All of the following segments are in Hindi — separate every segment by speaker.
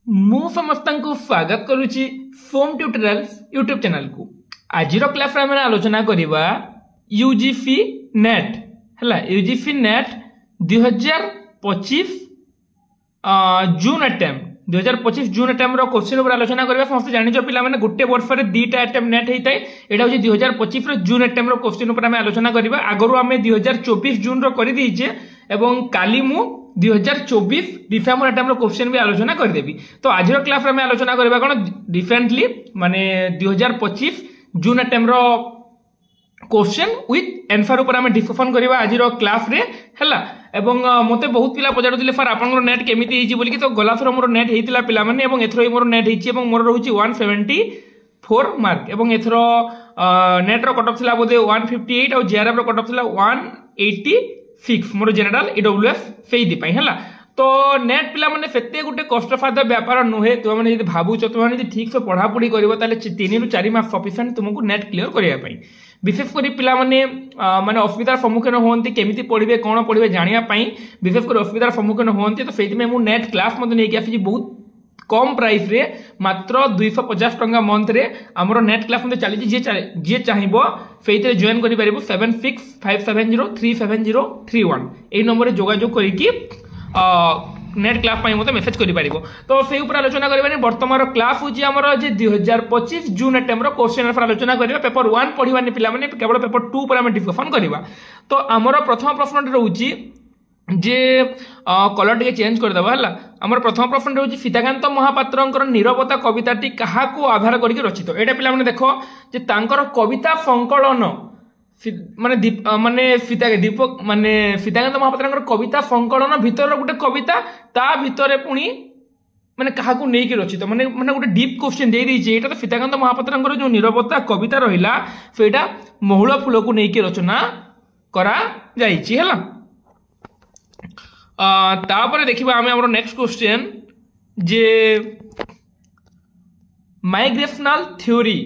Speaker 1: मु समस्तଙ୍କୁ स्वागत करुछि फोम ट्यूटोरियल्स यूट्यूब चैनल को। आज क्लास में आलोचना करवा यूजीसी नेट है। यूजीसी नेट 2025 जून अटेम्प्ट 2025 जून अटेम्प्ट क्वेश्चन पर आलोचना करवा। समस्त जानिछ पिला माने गोटे वर्ष रे दीटा अटेम्प्ट नेट हेताय। एटा होछि 2025 जून अटेम्प्ट क्वेश्चन पर आलोचना करवा। आगरु आमे 2024 जून रो करि दिजे एवं काली मु 2024 डिसेम्बर अटेम्प्ट क्वेश्चन भी आलोचना करदेवी। तो आज क्लास में आलोचना करबा कोन डिफरेंटली माने 2025 जून अटेम्प्ट क्वेश्चन विथ आंसर ऊपर हमें डिस्कशन करबा आज क्लास रे हला। एवं मते बहुत पिला पजारुतिले सर आपनकर नेट केमिति हेछि बोली कि। तो गला थरो मोर नेट हेतिला पिला माने एवं एथरो मोर नेट हेछि एवं मोर रहउछि 174 मार्क एवं एथरो नेट रो कट ऑफ थिला बोदे 158 और जेआरएफ रो कट ऑफ थिला 186 मोर जनरल ईडब्ल्यूएफ फेई दिपाई हला। तो नेट पिला माने सेते गुटे कष्टसाध्य व्यापार नुहे। तुम माने यदि भाबुछ तुम माने यदि ठीक से पढ़ा पढ़ी करबो ताले 3 ରୁ 4 मास सफिशिएंट तुमको नेट क्लियर करिया पई। विशेष करी पिला माने माने असुविधार सम्मुखीन होंती केमिति पढ़िबे कोन पढ़िबे जानिया पई विशेष करी असुविधार सम्मुखीन होंती। तो सेति में मु नेट क्लास मते नै कि आसी बहुत कम प्राइस रे मात्र 250 टंका मंथ रे हमरो नेट क्लास मते चली जे चाहिबो फेइते जॉइन करि परिबो 7657037031 ए नंबर रे जोगाजोग करी कि नेट क्लास पाई मते मेसेज करि परिबो। तो से ऊपर आलोचना करबानी। वर्तमान क्लास होची हमरो जे 2025 जून अटेम्प्ट रो क्वेश्चन पर आलोचना करबा। पेपर 1 पढिबानी पिला माने केवल पेपर 2 पर हम डिस्कशन करबा। तो हमरो प्रथम प्रश्न रहउची जे कलर टिके चेंज कर दबा हला। हमर प्रथम प्रश्न रहउची सीताकांत महापात्रंकर नीरवता कविताटी काहाकू आधार करिके रचित। एटा पिला माने देखो जे तांकर कविता संकलन माने दीपक माने सीताकांत महापात्रंकर कविता संकलन भीतर गोटे कविता ता भीतर पुणी माने काहाकू नै कि रचित माने माने गोटे डीप क्वेश्चन दे दी जे। एटा तो सीताकांत महापात्रंकर जो नीरवता कविता रहिला सेटा महुल फूल को नै कि रचना करा जाईची हला। तापर देखिबा आमे हमरो नेक्स्ट क्वेश्चन जे माइग्रेशनल थ्योरी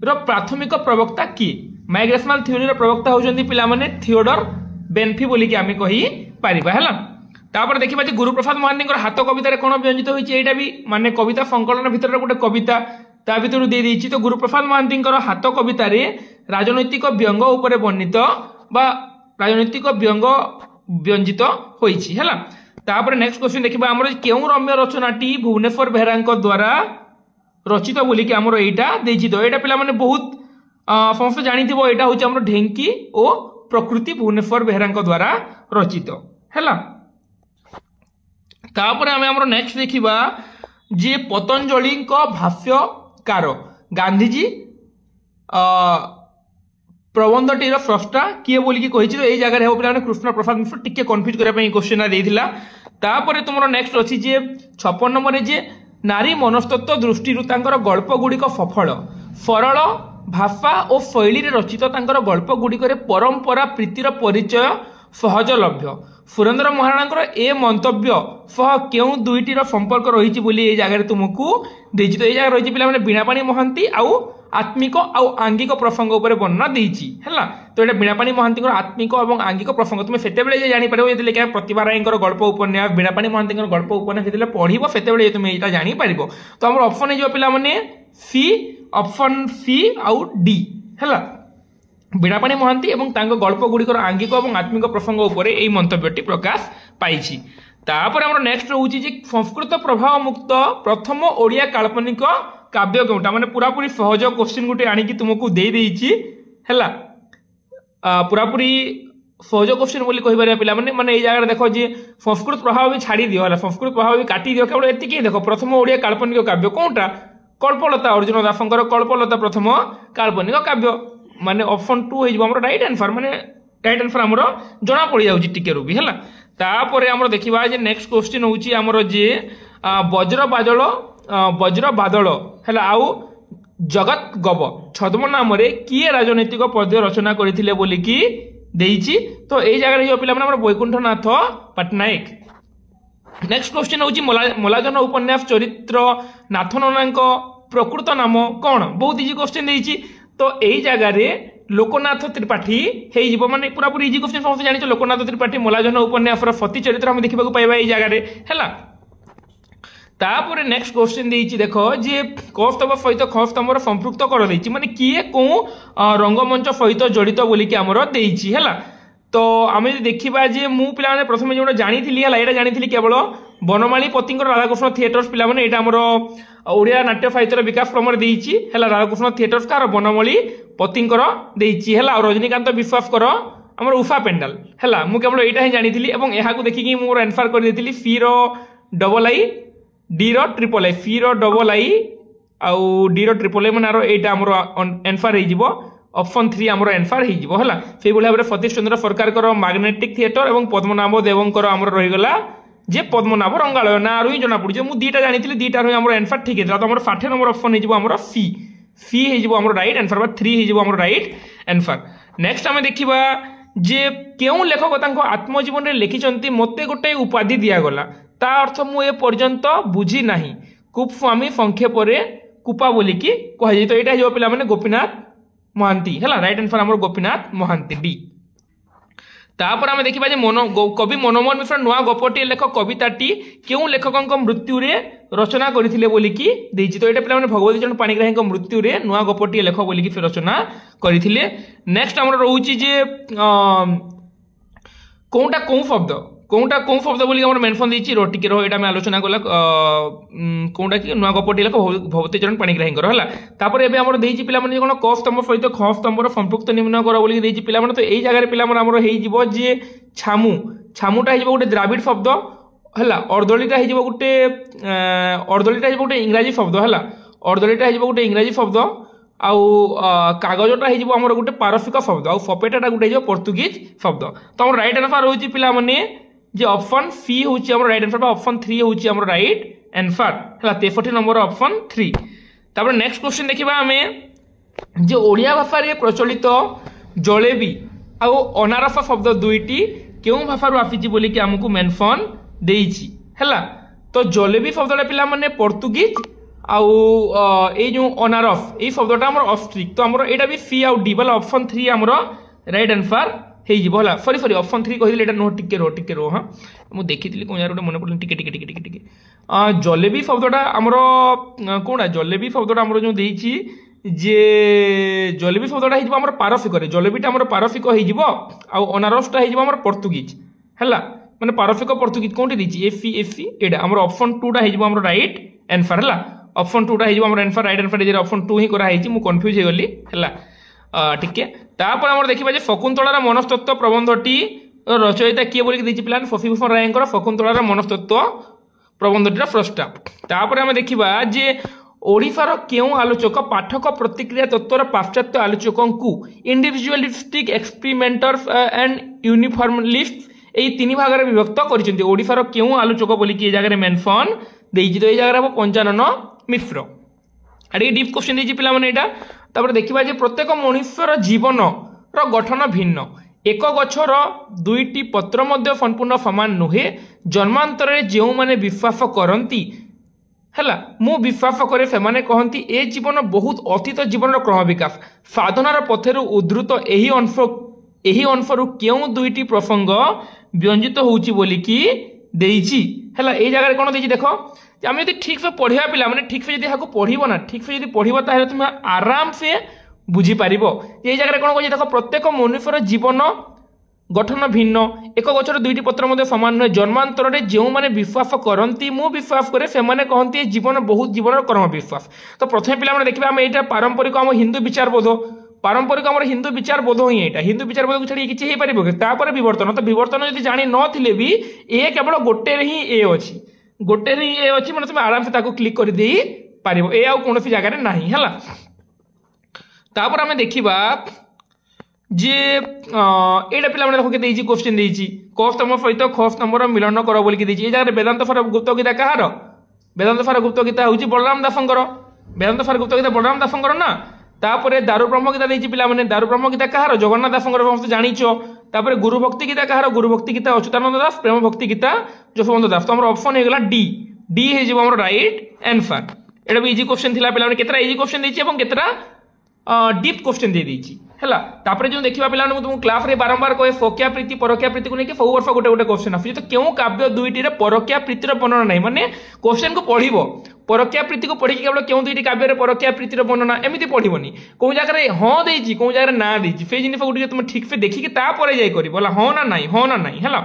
Speaker 1: रो प्राथमिक प्रवक्ता की। माइग्रेशनल थ्योरी रो प्रवक्ता होजंती पिला माने थियोडर बेनफी बोली कि आमे कहि पारिबा हला। तापर देखिबा जे गुरुप्रसाद महांतीकर हाथ कविता रे कोन व्यंजित होइछि। एटा भी माने कविता संकलन भीतर गोटे कविता ता भीतर दे देछि। तो गुरुप्रसाद महांतीकर हाथ कविता रे राजनैतिक व्यंग ऊपर वर्णित बा राजनैतिक व्यंग व्यंजित होइछि हला। तापर नेक्स्ट क्वेश्चन देखिबा हमर केउ रम्य रचनाटी भुवनेश्वर बेहरांक द्वारा रचित बोली कि हमर एटा देछि। तो एटा पिला माने बहुत समस्त जानिथिबो। एटा होछि हमर ढेंकी ओ प्रकृति भुवनेश्वर बेहरांक द्वारा रचित हला। तापर हमें हमर नेक्स्ट देखिबा जे पतंजलि को भाष्यकार गांधीजी प्रबंधटीर स्रष्टा किए बोली कि कहिछि। तो एई जगह रे हो पिला कृष्ण प्रसाद मिश्र टिके कन्फ्यूज करै पई क्वेश्चन देइथिला। तापर तुमरो नेक्स्ट अछि जे 56 नंबर जे नारी मनस्तत्व दृष्टि तांकर गल्प गुड़िक सफल सरल भाषा और शैली रे रचित तांकर गल्प गुड़िक परंपरा प्रीतिर परिचय सहजलभ्य। सुरेंद्र महाराणा ए मंतव्य सह केउ दुईटीर संपर्क रही बोली ए जगह तुमको देछि। तो ए जगह रही पिला माने बीणापाणी महांती आउ आत्मिक आउ आंगिक प्रसंग उपर वर्णना देछि हला। तो एटा बीणापाणी महांतीकर आत्मिक एवं आंगिक प्रसंग तुम सेते बेले जे जानि परबो यदि लेके प्रतिभा रायकर गल्प उपन्यास बीणापाणी महांतीकर गल्प उपन्यास यदि पढिबो सेते बेले तुम एटा जानि परिबो। तो हमर ऑप्शन हे जो पिला माने सी ऑप्शन सी आउ डी हला। बीणापाणी महांती एवं तांको गल्प गुड़िकर आंगिक और आत्मिक प्रसंग उपर एई मंतव्यटी प्रकाश पाइछि। तापर हमर नेक्स्ट रहउछि जे संस्कृत प्रभाव मुक्त प्रथम ओडिया काल्पनिक काव्य कोटा माने पूरा पूरी सहज क्वेश्चन गुटे आनी कि तुमको दे देछि हला। पूरा पूरी सहज क्वेश्चन बोली कहि बारे पिला माने माने ए जगह देखो जे संस्कृत प्रभाव भी छाड़ी दियो हला। संस्कृत प्रभाव भी काटी दियो केवल एति कि देखो प्रथम ओडिया काल्पनिक काव्य कोटा कल्पलता अर्जुन दासंकर कल्पलता प्रथम काल्पनिक काव्य माने ऑप्शन 2 हे हमर राइट आंसर माने राइट आंसर हमर जणा पड़ी जाउची टिके रुबी हला। तापर हमर देखिबा जे नेक्स्ट क्वेश्चन होउची हमर जे वज्र बादल हला आउ जगत गब छद्म नाम रे किए राजनैतिक पद्य रचना करथिले बोली कि देइची। तो एई जगह रे पिला माने हमर बैकुंठनाथ पटनायक। नेक्स्ट क्वेश्चन होउची मोलाजन उपन्यास चरित्र नाथननांक प्रकृत नाम कोन। बहुत इजी क्वेश्चन देइची। तो एई जगह रे लोकनाथ त्रिपाठी हे जीव माने पूरा पूरी इजी क्वेश्चन समस्त जानिछ। लोकनाथ त्रिपाठी मोलाजन उपन्यास सती चरित्र हम देखिबा को पाइबा एई जगह रे हला। तापर नेक्स्ट क्वेश्चन देइछि देखो जे क स्तंभ सहित ख स्तंभर संपृक्त कर देइछि माने किए को रंगमंच सहित जड़ित बोली कि हमर देइछि हैला। तो आम देखा जे मु पिला प्रथम जो जानी यहाँ जानी केवल बनमाली पति राधाकृष्ण थिएटर्स पिला यहाँ आमर ओडिया नाट्य साहित्य विकास क्रम देइछि हैला राधाकृष्ण थिएटर्स कार बनमाली पति देइछि हैला और रजनीकांत विश्वास कर आमर उषा पेंडाल हैला मु केवल यहाँ ही जानी यहाँ देखिकी मोर आंसर कर देइथिली सी रो डबल आई डी रो ट्रिपल आई सी रो डबल आई आउ डी रो ट्रिपल आई माने एटा आमर आंसर हो ऑप्शन 3 आमर आंसर हो है से भाव में सतीश चंद्र सरकार मैग्नेटिक थिएटर और पद्मनाभ देवंकर आमर रहीगला जे पद्मनाभ रंगालय ना ही जना पड़े मुझे दुईटा जानी दुईटा आमर आंसर ठीक है तो 60 नंबर ऑप्शन हो सी सी हो राइट आंसर 3 हो राइट आंसर। नेक्स्ट आम देखा जे क्यों लेखक आत्मजीवन में लिखिं मते गोटे उपाधि दिगला ता अर्थ मुझे पर्यंत बुझी ना कुपस्वामी संक्षेप कुपा बोलिकी कहुई तो यहाँ हो पे गोपीनाथ महांती है राइट आंसर आमर गोपीनाथ महांती डी। तापर आम देखा कवि मनमोहन मिश्र नुआ गपटी लेख कविताटी क्यों लेखक मृत्यु रचना करथिले बोलिकी देइछि तो यहाँ पे भगवती चरण पाणिग्राही मृत्यु नुआ गपटी लेख बोलिकी रचना करथिले। नेक्स्ट आमर रोची जे कोटा कौ शब्द बोली मेनसन देइछि रो टिके रो एटा में आलोचना कला कोटा कि नुआ गपटी लेख भगवती चरण पाणिग्राही है तापर एबे हमर देइछि पिला माने कोन क स्तंभ सहित ख स्तंभर संपृक्त निम्न कर बोली देइछि पिला माने तो एई जगह पिला माने हमर हेइ जिवो जे छामु छामुटा हेइ जिवो गोटे द्राविड शब्द है अर्दलीटा हेइ जिवो गोटे अर्दलीटा हेइ गोटे इंग्राजी शब्द है अर्दलीटा हेइ जिवो गोटे इंग्राजी शब्द आउ कागजटा हेइ जिवो हमर गोटे पारसिक शब्द आउ सपेटाटा गोटे हेइ पोर्तुगीज शब्द तो हमर राइट आंसर होछि पिला माने जे ऑप्शन सी होछि हमर राइट आंसर ऑप्शन 3 होछि हमर राइट आंसर है 63 नंबर ऑप्शन 3। तापर नेक्स्ट क्वेश्चन देखिबा हमें जे ओडिया भाषा रे प्रचलित जलेबी आउ अनारस शब्द दुईटी केउ भाषा रो आसीछि बोली कि हमकु मेंशन देइछि हैला तो जलेबी शब्दटा पिला माने पोर्तुगीज आउ ए जो अनारस ए शब्दटा हमर ऑस्ट्रिक तो हमर एटा भी सी आउ डी वाला ऑप्शन 3 हमर राइट आंसर है सॉरी ऑप्शन 3 कही नो टिके रो हाँ मुझे देखी कौन यार गोटे मन पड़े टिके जलेबी शब्दटा आमर कौटा जलेबी शब्दटा आमर जो देइछि जे जलेबी शब्दटा हो आमर पारसिक जलेबीटा आमर पारसिक हो अनारसटा हो आमर पोर्तुगीज है माने पारसिक पोर्तुगीज कौन देइछि एफसी एटा आमर ऑप्शन 2टा हो आमर राइट आंसर है ऑप्शन 2टा हो आमर आंसर राइट आंसर ये ऑप्शन 2 ही कराई मुझे कन्फ्यूज हो गली है ठीक है। तापर आम देखा शकुंतलार मनस्तत्व प्रबंधटी रचयिता किए बोलिक देइछि पिलाने शशिभूषण रायंकर शकुंतलार मनस्तत्व प्रबंधटीर स्रष्टा। तापर आम देखा जे ओडिशार केउ आलोचक पाठक प्रतिक्रिया तत्वर पाश्चात्य आलोचकों इंडिविजुअलिस्टिक एक्सपेरिमेंटर्स एंड यूनिफॉर्मलिस्ट यही 3 भाग में विभक्त कर ओडिशार केउ आलोचक बोलिकी जगह मेनसन देइछि तो ये जगह 55 मिश्र आगे डीप क्वेश्चन देइछि पिला माने एटा। तापर देखा प्रत्येक मनुष्यर जीवन गठन भिन्न एक गछर 2टी पत्र मध्य संपूर्ण समान नुहे जन्मांतर जो माने विश्वास करती है मु विश्वास करे से माने कहती ए जीवन बहुत अतीत जीवन क्रम विकास साधनार पथर उद्धृत यही अंशरू क्यों 2टी प्रसंग व्यंजित होउची बोलिकी देइछि हैला ए जगह कौन देइछि देखो आम यदि ठीक से पढ़ा पिला माने ठीक से यदि पढ़ब ना ठीक से यदि पढ़ब ताहले तुम आराम से बुझीपार ये जगह कौन कह देख प्रत्येक मनुष्यर जीवन गठन भिन्न एक गछर 2टी पत्र मध्य समान नुहे जन्मांतर जो मैंने विश्वास करती मु विश्वास करे से माने कहती जीवन बहुत जीवन कर्म विश्वास तो प्रथम पिला देखा आम यहाँ पारंपरिक आम हिंदू विचार बोध पारंपरिक आम हिंदू विचार बोध ही यहाँ हिंदू विचार बोध को छाड़ी किसी हो पार बर्तन तो बर्तन जब जानी नी भी ए केवल गोटे ही ए अच्छी गोटे ही ए अच्छी मैंने तुम आराम से क्लिक कर दे पार ए आउ कौन जगह ना है तापर आम देखा जे एटा पिला देखो देइछि क्वेश्चन देइछि क स्तंभ सहित ख स्तंभर मिलन कर बोलिकी देइछि ए जगह वेदांत सार गुप्त गीता कहार वेदांत सार गुप्त गीता होछि बलराम दासंकर वेदांत सार गुप्त गीता बलराम दासंकर ना तापर दारु ब्रह्म गीता देइछि पिला माने दारु ब्रह्म गीता कहार जगन्नाथ दासंकर समस्त जानिछो तापर गुरु भक्ति गीता कहार गुरु भक्ति गीता अच्युतानंद दास प्रेम भक्ति गीता जसवंत दास तो हमर ऑप्शन हे गेला डी डी हे जिवो हमर राइट आंसर एटा भी इजी क्वेश्चन थिला पिला माने केतरा इजी क्वेश्चन देइछि एवं केतरा डीप क्वेश्चन दे देइछि। है तापर जो देखा पे तुमको क्लास रे बारंबार कहे फोकिया प्रीति परकिया प्रीति को लेकिन सब वर्ष गोटे गोटे क्वेश्चन आस तो क्यों काव्य दुईटी परकिया प्रीतिर वर्णना नहीं माने क्वेश्चन को पढ़व परकिया प्रीति को पढ़ी केवल क्यों दुईटी काव्य परकिया प्रीतिर वर्णना एमती पढ़वनी कौ जगह हाँ देती कौ जगह ना देती से जिन गोटे तुम ठीक से देखिकी जाए बोला हाँ ना नहीं हाँ ना नहीं है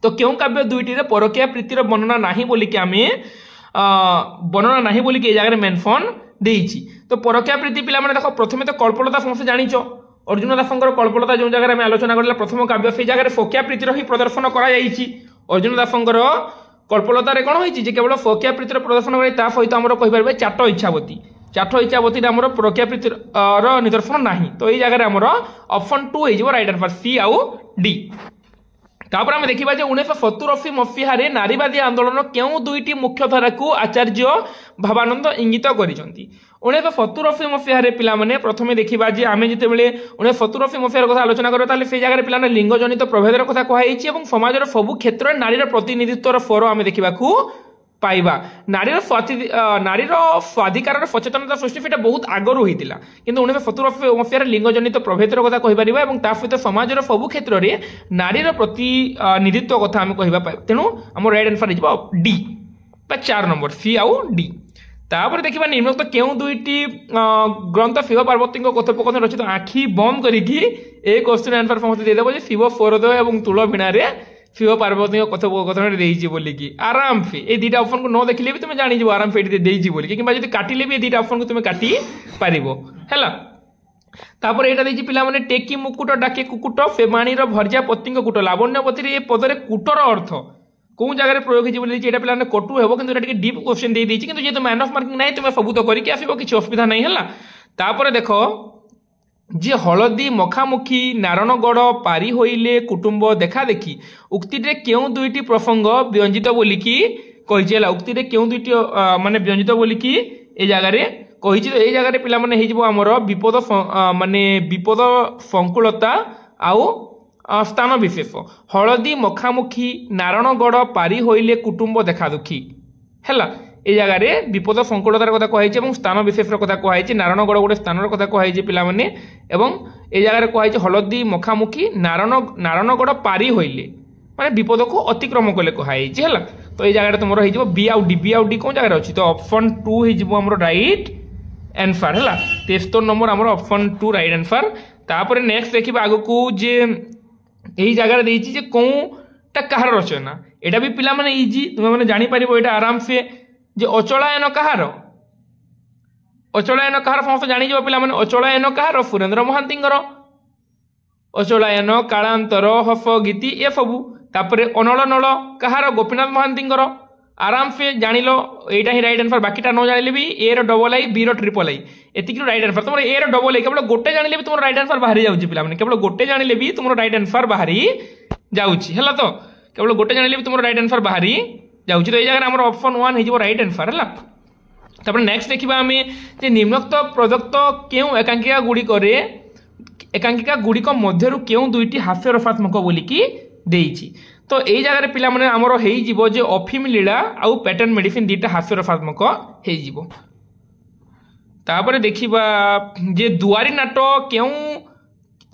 Speaker 1: तो क्यों काव्य दुईटी परकिया प्रीतिर वर्णना नहीं बोलिकी आम वर्णना नहीं बोलिकी जगह मेनसन देइछि तो परकिया प्रीति पिला माने देखो प्रथमे तो कल्पलता समस्त जानिचो अर्जुन दासंकर कल्पलता जो जगह आलोचना करला प्रथम काव्य से जगह फोकिया प्रीतिर ही प्रदर्शन करा जाइछि अर्जुन दासंकर कल्पलता रे कोन होइछि जे केवल फोकिया प्रीतिर प्रदर्शन करै ता सहित हमरो कहि परबे चाट इच्छावती हमरो परकिया प्रीतिर रो निदर्शन नाही तो एई जगह हमरो ऑप्शन 2 हे जो राइट आंसर सी आउ डी तापर आम देखा 1970 मसीह नारीवादी आंदोलन क्यों दुईटी मुख्य धारा को आचार्य भावानंद इंगित कर 1970 मसीह पे प्रथम देखा आम जिते 1970 मसीह कथा आलोचना करें से जगह पे लिंग जनित प्रभेदर कथा कहुई और समाजर सबू क्षेत्र में नारीर प्रतिनिधित्वर फर आम देखा पाइबा नारीर स्वाधिकार सचेतनता सृष्टि से बहुत आगरू होता किंतु 1970 मसीह लिंग जनित प्रभेदर कथा कहीपर और सहित समाजर सबू क्षेत्र में नारीर प्रतिनिधित्व कथा आम कह तेणु आम राइट आंसर हो डी 4 नंबर सी आउ डी तापर देखा निम्नोक्त क्यों दुईटी ग्रंथ शिव पार्वती कथोपकथन रचित आखि बंद करके एक क्वेश्चन आंसर समस्त देदेव शिव फोरदय और तुल भिणारे शिव पार्वती कथोपकथन देइछि बोलिकी आराम से ये दुटा ऑप्शन को न देखिले भी तुम जानी जो आराम से देइछि बोलिकी किंबा जदि काटिले भी ये दुटा ऑप्शन को तुम काटी पारिबो हैला तापर एटा देइछि पिला माने टेकी मुकुट डाके कुकुट फेमाणीर भर्जा पतिंग कुट लावण्यवती ये पदरे कुटर अर्थ कौ जगह प्रयोग होइछि बोली एटा पिला माने कटु हेबो किंतु एटा टिके डीप क्वेश्चन दे देइछि किंतु जेतो मैन ऑफ मार्किंग नाही तुम सब तो करिके आसीबो किछि असुविधा नाही हैला तापर देखो जे हलदी मखामुखी नारणगढ़ पारी होइले कुटुंब देखा देखी उक्ति क्यों दुईटी प्रसंग व्यंजित बोलिकी कही उक्ति क्यों दुईटी माने व्यंजित बोलिकी ए जगह कही तो ये जगह पिला माने हेजिबो हमर विपद माने विपद संकुलता आउ स्थान विशेष हलदी मखामुखी नारणगढ़ पारी होइले कुटुंब देखा दुखी हैला ए जगह विपद संकुलतार कथा कहुई स्थान विशेष कथा कहुई नारणगढ़ गोटे स्थान कथा कहुई पिलाने ए जगह कहुई हलदी मखामुखी नारणगढ़ पारी होइले माने विपद को अतिक्रम कले कहुई है तो ये जगह तुम हो बी आउ डी कौन जगह अच्छी तो ऑप्शन 2 हो राइट आंसर है 73 नंबर आम ऑप्शन 2 राइट आंसर तापर नेक्स्ट देखा आग को जे यही जगह देती कौटा कहार रचना यहाँ भी पिला माने इजी तुम मैंने जापर यहाँ आराम से जे अचलायन कहार समस्त जानी पिला माने अचलायन कहार सुरेंद्र महांती अचलायन कालांतर हस गीति ये सबू तापर अनल नल कहार गोपीनाथ महांती आराम से जान लो यहाँ ही राइट आंसर बाकीटा न जान भी A double I B triple I एतिक राइट आंसर तुम ए डबल आई केवल गोटे जान भी तुम राइट आंसर बाहरी जाऊँगी पिला केवल गोटे जान भी तुम राइट आंसर बाहरी जाऊँगी है तो केवल गोटे जान भी तुम राइट आंसर बाहरी जाऊँगी तो ये जगह आम ऑप्शन 1 हो राइट आंसर है तापर नेक्स्ट देखा आम निम्नोक्त प्रदत्त क्यों एकांकिका गुड़िक मध्य क्यों दुईटी हास्य रसात्मक बोलिकी देइछि तो यही जगह पिला माने आमर हो जे अफिम लीला आउ पैटर्न मेडिसिन दुईटा हास्य रसात्मक हो तापर देखिबा जे दुआरी नाट क्यों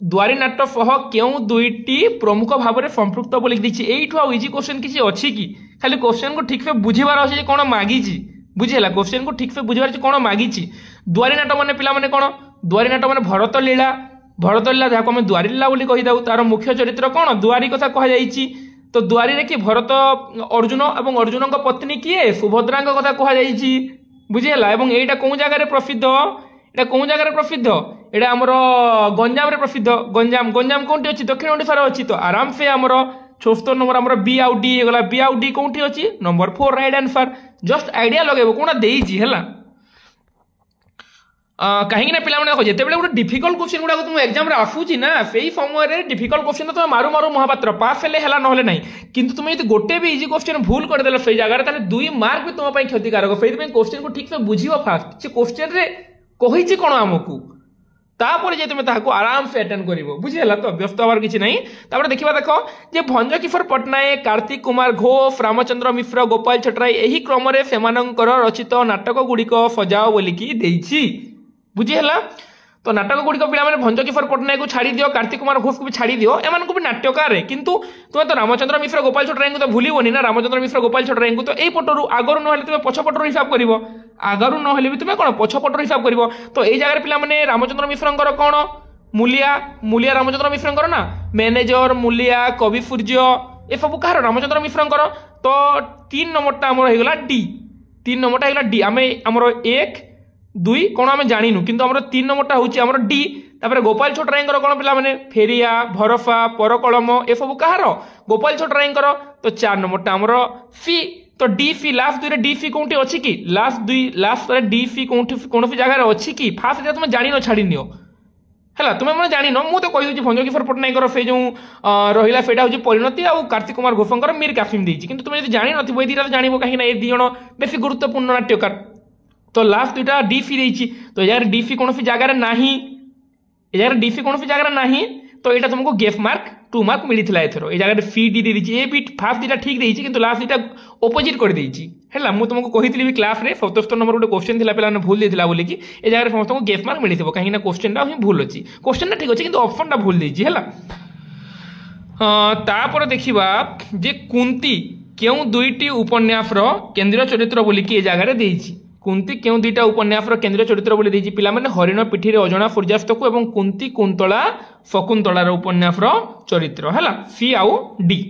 Speaker 1: दुआरी नाट सह क्यों दुईटी प्रमुख भाव में संपृक्त बोली देछि एइठु आ इजी क्वेश्चन किसी अच्छी कि खाली क्वेश्चन को ठीक से बुझीबार अछि कोन मागिछि बुझेला क्वेश्चन को ठीक से बुझीबार कोन मागिछि दुआरी नाट माने पिला माने कोन दुआरी नाट माने भरत लीला जहाँ आम दुआरी लीला बोली कही दऊ तार मुख्य चरित्र कौन दुआरी कथा कहुई तो दुआरी रे कि भरत अर्जुन और अर्जुन पत्नी किए सुभद्रा कथा कहुई बुझेगा यहाँ कौन जगह प्रसिद्ध यहाँ कौन जगह प्रसिद्ध यहाँ आमर गंजाम रे प्रसिद्ध गंजाम कौन अच्छी दक्षिण ओडिशार अच्छी तो आराम से आमर 74 नंबर आमर बी आउ डी गला बी आउ डी कौन अच्छी number 4 right answer just idea लगेब कौन देइछि है कहीं पे जिते गोटे डिफिकल्ट क्वेश्चन गुड़ा तुम एग्जाम आसूची ना से समय डिफिकल्ट क्वेश्चन तो तुम मारू मारू महापात्र पास हेले ना ना किंतु तुम यदि गोटे भी इजी क्वेश्चन भूल करदेल से जगह 2 मार्क भी तुम क्षतिकारक से क्वेश्चन को ठीक से बुझ फास्ट से क्वेश्चन रे कही कौन आमको तापर जे तुम आराम से अटेंड कर बुझेगा तो व्यस्त हबार किसी ना तापर देखा देख जे भंज किशोर पट्टनायक कार्तिक कुमार घोष रामचंद्र मिश्र गोपाल छटराई यही क्रम से रचित नाटक गुड़िक सजाओ बोलिकी देइछि बुझीला तो नाटक गुड़िक पे भंज किशोर पट्टनायक को छाड़ी दियो, कार्तिक कुमार घोष को भी छाड़ी दियो, एम भी नाट्यकार किंतु तुम तो रामचंद्र मिश्र गोपाल छोटराय को तो भूलबनी ना, रामचंद्र मिश्र गोपाल छोटराय को तो यही पटरू आगरू ना तुम पछपटर हिसाब कर, आगरू ना भी तुम कौन पछपटर हिसाब कर। तो यही जगह पे रामचंद्र मिश्र कौन मूलिया, मूलिया रामचंद्र मिश्र ना, मैनेजर मूलिया कवि सूर्य ए सब कह रामचंद्र मिश्र। तो 3 नंबरटा आम होगा डी, 3 नंबरटा होगा डी। आम आमर 1 2 कौन आम जानू किंतु आमर 3 नंबरटा हूँ डी। तापर गोपाल छोटराय कौन पिला माने फेरिया भरफा परकलम ए सब कहार गोपाल छोटराय। तो 4 नंबरटा आमर सी। तो डी फी लास्ट 2 डी फी कौटी अच्छी कि लास्ट डी फी कौन जगह अच्छी कि फास्ट तुम जान छाड़ी नियो है, तुम मैंने जान मुझे कहीदे भंज किशोर पट्टनायक से जो रहा सेटा हूँ परिणति आ कार्तिक कुमार घोषंकर मीर कासिम देती, किंतु तुम जान नथिबो ए दुटा जान कहीं ये 2 जण बेसी गुरुत्वपूर्ण नाट्यकार। तो लास्ट 2टा डी फी देती, तो यार डी फी कौन जगह ना, यार डी फी कौन जगह ना, तो यहाँ तुमको गेफ मार्क 2 मार्क मिलता एथर। ये जगह फी डी दे दी, ये भी फास्ट 2टा ठीक देती किंतु लास्ट 2टा ओपोजिट कर देती है। मुझे तुमको कही भी क्लास में 77 नंबर गोटे क्वेश्चन थी पे भूल देता बोलिकी ए जगह समस्त गेफ मार्क मिलता कहीं क्वेश्चन ही भूल अच्छी, क्वेश्चन ठीक अच्छे कि ऑप्शन टा भूल देती है। तापर देखा जे कुंती क्यों 2टी उपन्यास केन्द्रीय चरित्र बोलिकी ए जगह देती, कुंती क्यों 2टा उपन्यास केन्द्रीय चरित्र बोली देती पिला माने हरिण पिठी अजणा सूर्यास्त को एवं कुंती कुंतला शकुंतलार उपन्यास चरित्र है सी आउ डी।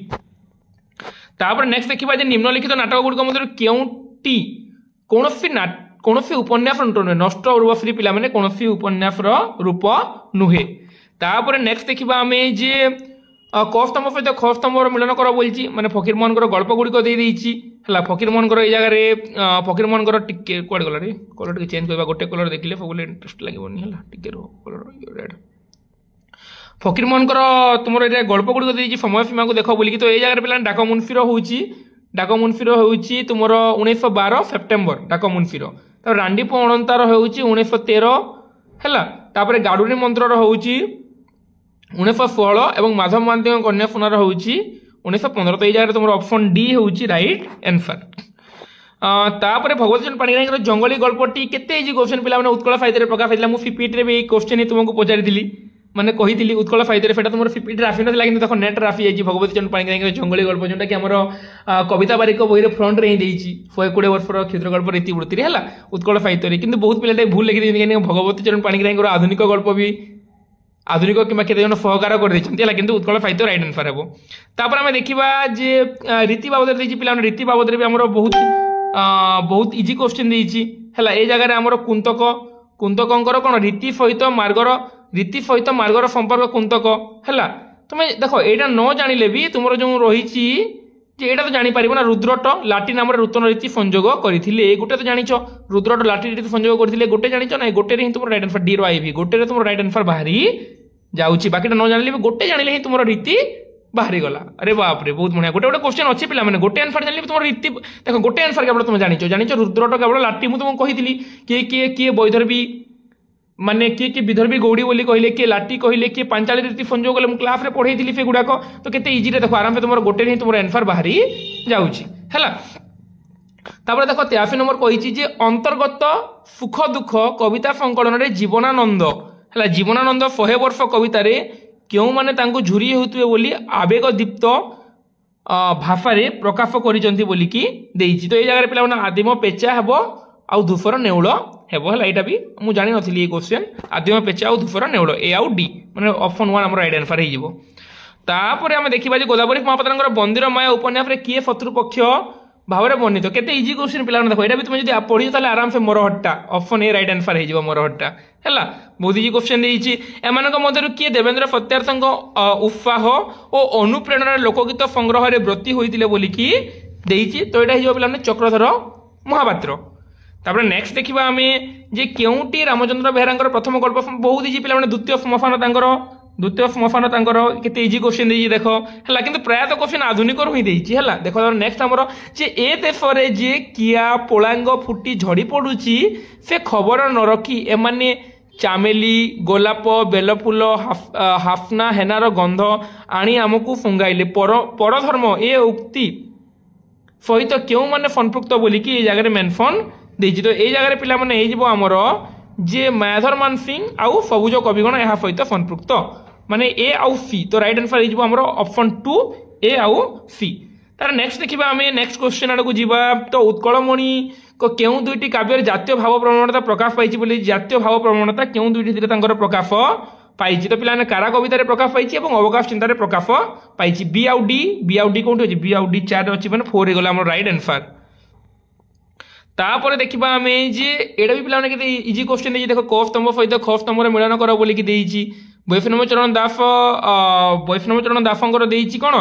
Speaker 1: तापर नेक्स्ट देखा निम्नलिखित नाटक गुड़िक मध्य केउटी कौन उपन्यास नुहे नष्ट उर्वश्री पिला माने कौन उपन्यास रूप नुहे। तापर नेक्स्ट देखा आम जे क स्तंभ सहित ख स्तंभर मिलन कर बोलची माने फकीर मोहन गल्प गुड़िक देदेची है। फकीर मोहन ये जगह फकीर मोहन टिके कड़े गला कलर टे चेंज करवा गोटे कलर देखिले सब इंटरेस्ट लगेनि है टिके कलर रेड। फकीर मोहन तुम ये गल्प गुड़िक देदेची समय सीमा को देख बोलिकी। तो ये जगह पे डाक मुनफिर डाक मुनफिर हूँ तुम 1912 सेप्टेम्बर डाक मुनफिर। तो रांडीप अणंतार हूँ 1913 है। तापर गाडुरी मंत्र हूँ 1916 और माधव महांती कन्या सुनार हूँ 1915। तो ये जगह तुम ऑप्शन डी हूँ राइट आंसर। तापर भगवती चरण पाणिग्राही जंगली गल्पटी केते इजी क्वेश्चन पिला माने उत्कल साहित्य प्रकाश होता। मुझे सीपीटी में क्वेश्चन ही तुमको पचारि मैंने कही उत्कल साहित्य से तुम सीपीटी आसी ना कि देखो नेट आसी जाइए भगवती चरण पाणिग्राही जंगली गल्प जोटा कि आम कविता बारिक बही फ्रंट में ही 120 वर्षर क्षुद्र गल्प रीतिवृत्ति है उत्कल साहित्य कि बहुत पिला भूल लिखी भगवती चरण पाणिग्राही आधुनिक गल्प भी आधुनिक कि केते जन सहकार कर कि उत्कल साहित्य राइट आंसर हे। तापर आम देखा जे रीति बाबद पिला रीति बाबद भी आम बहुत इजी क्वेश्चन देती है। ये जगह आम कुंतक कुंतकर कौन रीति सहित मार्गर संपर्क कुंतक है। तुम देख यहाँ न जानिले भी तुम जो रही एटा तो जापर ना रुद्रट लाटी नाम नूतन रीति संयोग करते गोटे तो जान रुद्रट लाटी रीति संयोग करते गोटे जान ना गोटे ही तुम राइट आंसर डी रही गोटे तुम राइट आंसर बाहरी जाऊँगी बाकी न जान भी गोटे जानिले ही तुम रीति बाहरी गला। अरे बाप रे बहुत बढ़िया गोटे गोटे क्वेश्चन अच्छी पिला मैंने गोटे आंसर जान तुम रीति देख गोटे आंसर केवल तुम जान रुद्रट केवल लाटी मुझे तुमको कही किए किए वैदर्भी माने किए विदर्भी गौड़ी बोली कहले किए लाटी कहले किए पांचाली रीति संयोग कले क्लास में पढ़ाई से गुड़ाक। तो केते इजी रे देखो आराम से तुम गोटे ही तुम आंसर बाहरी जाऊँगी है। तापर देख 83 नंबर कही अंतर्गत सुख दुख कविता संकलन में जीवनानंद है जीवनानंद 100 वर्ष कवितार क्यों माने झुरी होते बोली आवेग दीप्त भाषा प्रकाश करिसेंती बोलिकी देइछि। तो ये जगह पे आदिम पेचा हेबो आउ धूसर नेउल हेबो है। यहाँ भी मुझे जानी नी ये क्वेश्चन आदिम पेचा आउ धूसर नेउल ए आउ डी मैंने ऑप्शन 1 आम राइट आंसर हो। तापर आम देखा गोदावरी महापात्र बंदीर माया उपन्यास किए शत्रुपक्ष भाव में वर्णित केते इजी क्वेश्चन पिला देखो यहाँ भी तुम जो पढ़ी तो आराम से मोरहट्टा ऑप्शन ए राइट आंसर हो मोरहट्टा है बहुत इजी क्वेश्चन देती। एम किए देवेंद्र सत्यार्थ उत्साह और अनुप्रेरणा लोकगीत संग्रह में व्रती होते बोलिकी देती। तो यहाँ पे चक्रधर महापात्र। तापर नेक्स्ट देखा आम जे केउटी रामचंद्र बेहरा प्रथम गल्प बहुत इजी पिला द्वितीय श्मशान केते इजी क्वेश्चन देती देख है कि प्रायतः क्वेश्चन आधुनिक ही देती है। देख नेक्स्ट आमर जे ए देश में जे किया पोलांग फुटी झड़ी पड़ुची से खबर न रखी एमाने चामेली गोलाप बेलफुल हाफना हेनार गंध आनी आमको फुंगाइले परधर्म ए उक्ति सहित क्यों माने संपृक्त बोलिकी ये जगह मेनसन देती। तो ये जगह पे आमर जे मायाधर मान सिंह आउ सबुज कविगण यह सहित संपृक्त माने ए आउ सी तो राइट आंसर हो हमरो ऑप्शन 2 ए आउ सी। तार नेक्स्ट देखिबा हमें नेक्स्ट क्वेश्चन आड़ को जीवा तो उत्कलमणि को केउ दुईटी काव्य जातीय भाव प्रवणता प्रकाश पाइछि बोली जातीय भाव प्रवणता केउ दुईटी थिले तांकर प्रकाश पाइछि तो पिलाने कारा कवितार प्रकाश पाइछि एवं अवकाश चिंतार प्रकाश पाइछि बी आउ डी कोठी अछि बी आउ डी 4 अछि माने 4 हे गला हमर राइट आंसर। तापर देखिबा हमें जे एडा भी पिलाने के इजी क्वेश्चन देछि देखो कफ स्तंभ सहित ख स्तंभर मिलन कर बोली कि देछि वैष्णव चरण दासंकर देछि कोन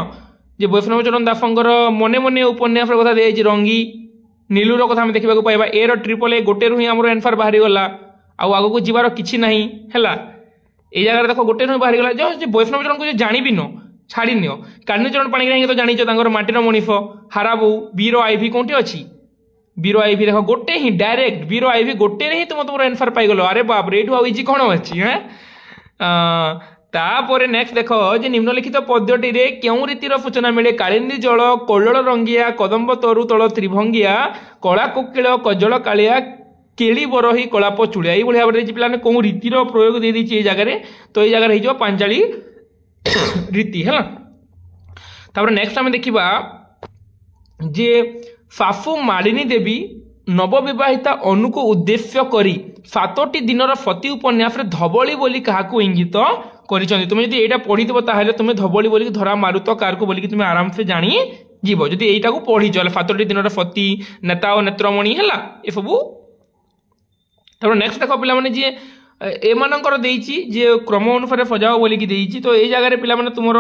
Speaker 1: जे वैष्णव चरण दासंकर मने मने उपन्यास कथा देछि रंगी नीलूर कथा हम देखा पाइबा ए ट्रिपल ए गोटे ही आम आंसर बाहरी गला आगू को जीवार किसी ना है ये जगह देख गोटे ही बाहरी गला जो वैष्णव चरण को जानी भी न छाड़ी नियो कालीचरण पाणिग्राही तो जानी माटीर मणिफ हाराबू वीर आईवी कौटी अच्छी वीर आईवी देख गोटे ही डायरेक्ट वीर आईवी गोटे ही तुम तुम आंसर पाइगल अरे बाप रे ये इजी कौन अच्छी है। तापर नेक्स्ट देख जे निम्नलिखित पद्यटी रे केउं रीतिर सूचना मिले कालिंदी जल कोल्लल रंगिया कदम्ब तरु तल त्रिभंगिया कला कोकिल कजल कालिया केली बरही कलाप चुड़िया ये भाव में पे कौन रीतिर प्रयोग दे दी ये जगह तो ये जगह हो पांचाली रीति है। नेक्स्ट आम देखा जे सासु मालिनी देवी नवविवाहिता अनु को उद्देश्य करी 7टी दिनर सती उपन्यास धबली बोली क्या इंगित कर तुम्हें जो यहाँ पढ़ी ताहले तुम्हें धबली बोली धरा मारुत कार को बोलिकी तुम्हें आराम से जानी जीव जदि यहीटा को पढ़ी 7टी दिनर सती नेता और नेत्रमणि है ये सब। नेक्स्ट देख पे जी एमानकर जे क्रम अनुसार सजाओ बोलिकी देती तो ये जगह पे तुम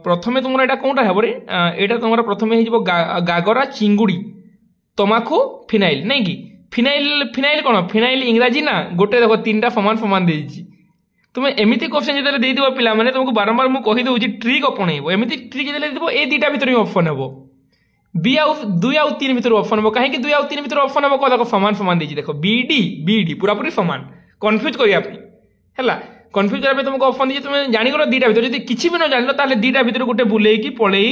Speaker 1: प्रथमे तुम यहाँ कौटा हे यहाँ तुम प्रथम हो गागरा चिंगुड़ी तमाखु फिनाइल नहीं कि फिनाइल फिनाइल कौन फिनाइल इंग्राजी ना गोटे देख 3टा समान समान देती तुम्हें एमती क्वेश्चन जो देव पिला मैंने तुमको बारंबार मुझे कहीदे ट्रिक अपणेब एमती ट्रिक जो ए 2टा भितर ऑप्शन हे बी आउ 2 आउ 3 भितर ऑप्शन हे कहीं 2 आउ 3 भितर ऑप्शन हे कौन देख समान समान देती देख बीडी पूरापूरी सामान कन्फ्यूज करने कन्फ्यूज करने तुमको ऑप्शन दी तुम जानीगल 2टा भितर जब किसी भी न जान ताले 2टा भितर गोटे बुलेकी पलई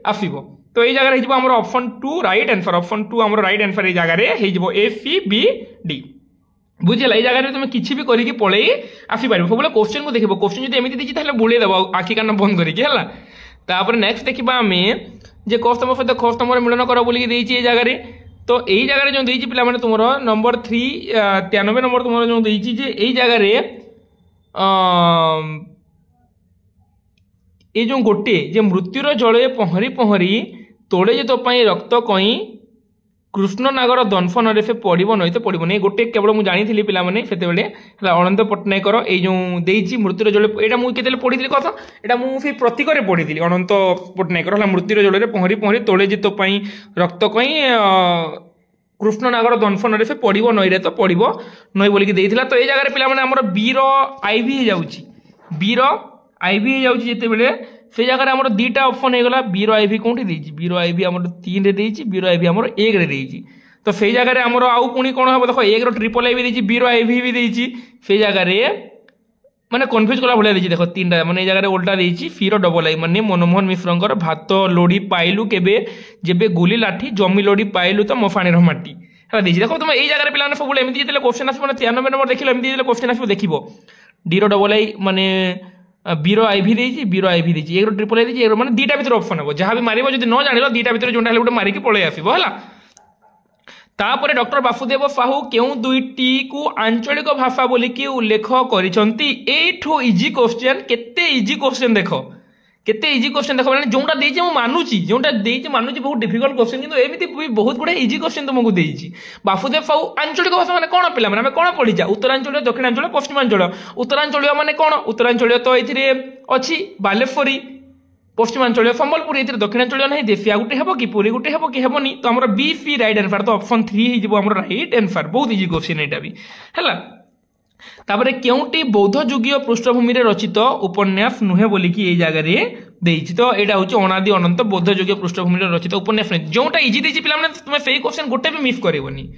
Speaker 1: आसब तो ये जगह हो ऑप्शन 2 राइट आंसर ऑप्शन 2 आम राइट आंसर ये जगह हो ए सी बी डी बुझेगा ये जगह तुम किसी भी करके पलई आसपार सब क्वेश्चन को देखो क्वेश्चन जो एमती देखिए बुले देव आखि कान बंद करके नेक्स्ट देखा आम जे कस्तम सहित खस्तम मिलन कर बोलिकी देती ये जगह तो यही जगह जो देती पे तुम नंबर 3 93 नंबर तुम जो देती यही जगह ये जो गोटे जे मृत्युर जले पहरी पहरी तोड़े जे तो रक्त कई कृष्ण नागर दंफन से पड़ो नहीं तो पड़ो नहीं गोटे केवल मुझे जानी पाने से अनंत पट्टनायकर ये देती मृत्युर जले यहाँ मुझे पढ़ी कथा यहाँ मुझे प्रतीक पढ़ी अनंत पट्टनायकर मृत्युर जल पहरी पहरी तोड़े जे तो रक्त कई कृष्ण नागर दंफन से पड़ो नई तो पड़ो नई बोलिकी देता तो ये जगह पे वीर आईवी जाऊँगी वीर आईवी जाते से जगह आम 2टा ऑप्शन होगा वीर आईवी कौटी देती वीर आईवी आम 3 रे देती वीर आईवी आम 1 रे देती तो से जगह आमर आउ पुणी कौन हम देख 1 ट्रिपल आईवी देती वीर आईवी भी देती से जगह माने कन्फ्यूज कला भाया देती देख 3टा मैंने जगह उल्टा देती फिर डबल आई माने मनमोहन मिश्रंकर भात लोड़ी पाइलु केबे जेबे गुली लाठी जमी लोड़ी पाइलु तो मफाणी माटी है देखिए देखो तुम यही जगह पे सब एमती जो क्वेश्चन आस 93 नंबर देख एमती जो क्वेश्चन आस देख डी डबल आई माने वीर आईवी देती वीर आईवी देती 1 ट्रिपल आई देती मैंने 2टा भितर ऑप्शन हे जहाँ भी मार जो न जान 2टा भितर जो गोटे मारिकी पलि आसब है। तापर डॉक्टर वासुदेव साहू केउ 2टी को आंचलिक भाषा बोलिकी उल्लेख करिसंती एठो इजी क्वेश्चन केते इजी क्वेश्चन देख केते इजी क्वेश्चन देख मैंने जोटा देछि मु मानुची जोटा देछि मानुची बहुत डिफिकल्ट क्वेश्चन किंतु एमिति बहुत गुडे इजी क्वेश्चन तुमको देछि वासुदेव साहू आंचलिक भाषा माने कोन पिला माने कोन पढिजा उत्तरांचल दक्षिणांचल पश्चिमांचल उत्तरांचल माने कोन उत्तरांचल तो एथिरे अछि बालेश्वरी पश्चिमांचल संबलपुर ये दक्षिणांचल ना देशिया गोटे हे कि पुरी गोटे हे कि हेनी तो आम बी सी राइट आंसर तो ऑप्शन 3 हो राइट आंसर बहुत इजी क्वेश्चन यहाँ भी है। तापर केउटी बौद्ध जुगीय पृष्ठभूमि रचित उपन्यास नुहे बोलिकी ये जगह देती तो यहाँ हूँ अनादि अनंत बौद्ध जुगीय पृष्ठभूमि रचित उपन्यास नुहे जोटा इजी देती पे तुम्हें से क्वेश्चन गोटे भी मिस करनी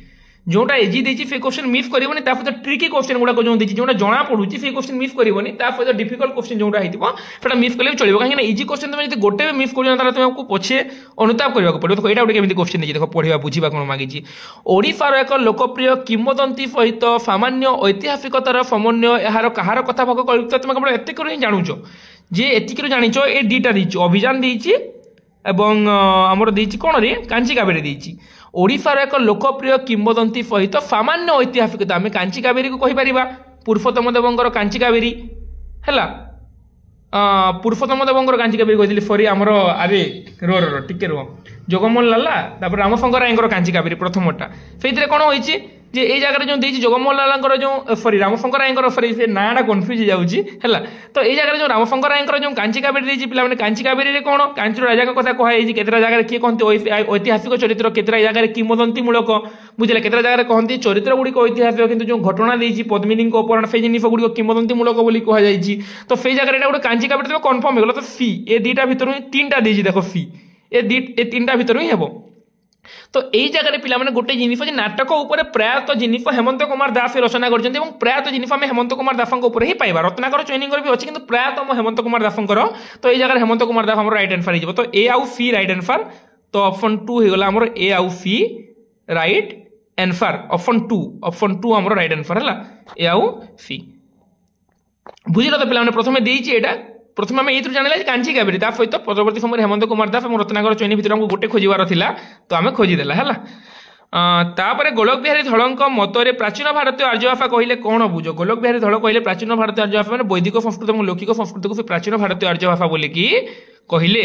Speaker 1: जोटा इजी देछि से क्वेश्चन मिस करबनी ता सहित ट्रिकी क्वेश्चन गुडा को जो देछि जोटा जणा पडुछि से क्वेश्चन मिस करबनी ता सहित डिफिकल्ट क्वेश्चन जोटा हेतिबो सेटा मिस करले चलिबो काहे इजी क्वेश्चन तुम यदि गोटे भी मिस करजो ताले तुमको पछे अनुताप करबा पड़ो। देखो एटा गोटे केमिति क्वेश्चन देछि देखो पढिबा बुझिबा कोन मागिछि ओडिसार एक लोकप्रिय किंवदंती सहित सामान्य ऐतिहासिकतार समन्वय एहार कहार कथा भाग कल्पित तुम केवल एति करो जानुछो जे एति करो जानिछो ए दीटा देछि अभियान देछि एवं हमर देछि कोन रे कांची काबेरी देछि ओडिसार एक लोकप्रिय किंवदंती सहित सामान्य ऐतिहासिकता आम कांची कावेरी को कहीपर पुरुषोत्तम देवंकर कांची कावेरी है पुरुषोत्तम देवंकर कांची कावेरी कही सरी आमर अरे रो रो टिके रो जगमोहन लाला रामशंकर रायंकर कांची कावेरी प्रथमटा से कौन होती जे ए जगह जो देती जगमोहन लाला जो सरी रामशंकर रायंकर सरी से नाटा कन्फ्यूज हो तो ये जगह जो रामशंकर रायंकर जो कांची कावेरी देती पे कांची कावेरी कौन कांचीर राजा कथा कहुई केतटा जगह किए कहते ऐतिहासिक चरित्र केतटा जगह किंवदंती मूलक बुझे केतटा जगह कहते चरित्र गुड़िक ऐतिहासिक किंतु जो घटना देती पद्मिनी अपहरण से जिन गुड़िक किंवदंती मूलक बोली कहुई तो से जगह गोटे कांची कावेरी कन्फर्म हो गला तो सी ए दुईटा भितर तीन टा देती देख सी ए तीन टा भितर ही हे तो यही जगह पे गोटे जिनिस नाटक उपर प्रायतः जिनिस हेमंत कुमार दास रचना कर प्रायतः जिनिस आम हेमंत कुमार दास ही पाइबा रत्नाकर चयनिंगर भी अच्छी किंतु प्रायतः हेमंत कुमार दासंकर तो ये जगह हेमंत कुमार दास आम रईट आंसर हो तो ए आउ सी रईट आंसर तो ऑप्शन 2 होगा आम ए आउ सी रईट आंसर ऑप्शन टू आम रईट आंसर है ए आउ सी बुझल तो पे प्रथम देती प्रथम आम ये जाना कांची कावेरी सहित परवर्ती समय हेमंत कुमार दास और रत्नाकर चयनी भितर हमको गोटे खोजार था तो आम खोजीदेला है तापर गोलक बिहारी धड़क मतरे प्राचीन भारतीय आर्यभाषा कहले कौन बुझ गोलक बिहारी धड़ कहले प्राचीन भारतीय आर्यभाषा मैंने वैदिक संस्कृत और लौकिक संस्कृत को प्राचीन भारतीय आर्यभाषा बोलिकी कहले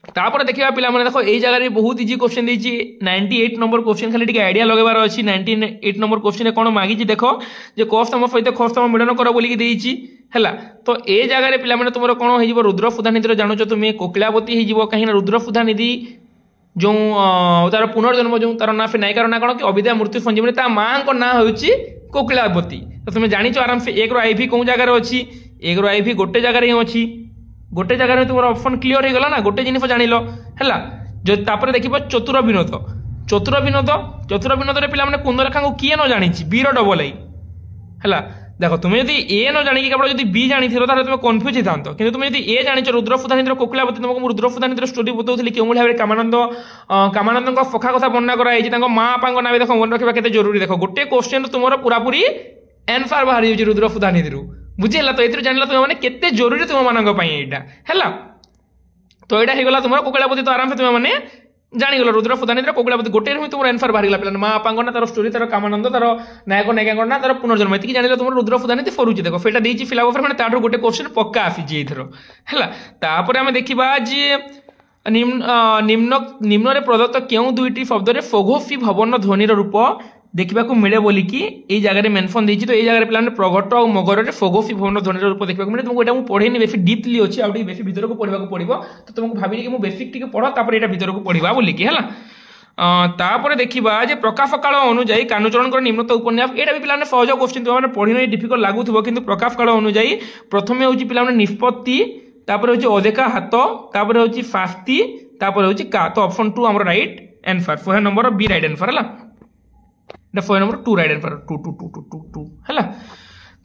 Speaker 1: तापर देखा पे देख यही जगह बहुत इजी क्वेश्चन देती 98 नंबर क्वेश्चन खाली आइडिया लगेबार अच्छी 98 नंबर क्वेश्चन कौन मागी देख जे कस्तम सहित खस्तम मिलन कर बोलिकी देती है तो ए जगह पे तुम कौन हो रुद्र सुधानिधि जानूच तुम्हें कोकिलावती हो कहीं रुद्र सुधानिधि जो तार पुनर्जन्म जो तार ना नायिकार ना कौन कि अविद्या मृत्यु संजीवनी ता माँ को ना हूँ कोकिलावती तो तुम्हें जानी आराम से एक आईवी कौन जगार अच्छी एक आईवी गोटे जगार ही अच्छी गोटे जगह तुम ऑप्शन क्लीयर हो गला ना गोटे जिन जान है जो तापर देख चतुर विनोद पे कुंदरेखा को किए न जानी बीर डबल आई है देख तुम्हें जब ए न जाणी केवल जब बी जानी तुम कन्फ्यूज होता कि तुम्हें जब ए जानी रुद्र सुधानिधि कोकिलावती तुमको रुद्र सुधानिधि स्टोरी बताऊली क्यों भाव कामानंद सखा कथा वर्णना कराई माँ बापा ना भी देख मन रखा के जरूरी देख गोटे क्वेश्चन तुम पूरापूरी आंसर बाहरी जाऊँ रुद्र सुधानिधि बुझेगा तो ये जान तुम मैंने जरूरी तुम मानी है तो यहाँ होगा तुम कोकिलावती तो आराम से तुम मैंने जानीगल रुद्र सुधानिधि कोकिलावती गोटे ही तुम आंसर बाहर पे माँ बापा ना तार स्टोरी तार कामानंद तार नायक नायिका ना तार पुनर्जन्म ये जान तुम रुद्र सुधानिधि सरुची देख सेटा देती फिलअप मैंने तार गोटे क्वेश्चन पक्का आसी एथर है आम देखा जे निम्न प्रदत्त क्यों दुईटी शब्द फोघोफी भवन ध्वनिर रूप देखा मिले बोलिकी ये जगह मेनसन देती तो ये जगह पे प्रगट और मगर फोघोफी भवन ध्वनिर रूप देखा मिले तुमको यहाँ पढ़ेनी बेसी डीपली अच्छी आगे बेसी भर को पढ़ा पड़ो तो तुमको भाविली कि बेसिक टी पढ़ यहाँ भर को पढ़ा बोलिकी है तापर देखा जे प्रकाश काल अनुजाई कानुचरण निम्नत उपन्यास यहाँ भी पे सहज क्वेश्चन तुम पढ़ी डिफिकल्ट लगुव कि प्रकाश काल अनुजाई प्रथम हूँ पे निष्पत्ति तापर हूँ अदेखा हाथ तापर हूँ शास्ति तापर हूँ का तो ऑप्शन 2 आम right answer 4 number B right answer है 4 नंबर 2 रईट आंसर 2 है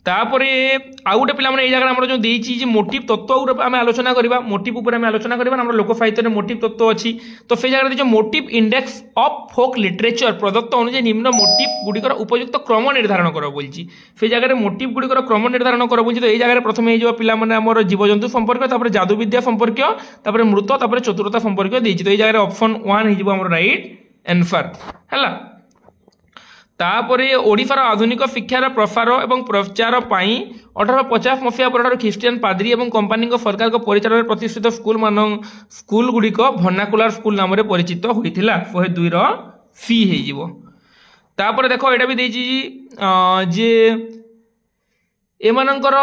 Speaker 1: तापर आउ गोटे पे जगह आम जो देती मोटिव तत्व आम आलोचना करवा मोटिव आम आलोचना करवा लोक साहित्य में मोटिव तत्व अच्छी तो से जगह जो motif index of folk literature प्रदत्त अनुसार निम्न मोटिव गुड़िकर उपयुक्त क्रम निर्धारण कर बोलची से जगह मोटिव गुड़िकर क्रम निर्धारण कर बोलची तो ये जगह प्रथम हो पे जीवजंतु संपर्क जादू विद्या संपर्क मृत चतुरता संपर्क देती तो ये जगह ऑप्शन 1 हो रईट आंसर है तापर ओडिशार आधुनिक शिक्षार प्रसार और प्रचार 1850 मसीहा पर ख्रीस्टियन पाद्री और कंपानी सरकार परिचालन प्रतिष्ठित स्कूल गुड़िक भर्नाकुलर स्कूल नाम परिचित होता 102 सी हो तापर देख यहाँ भी देती जे एमानंकर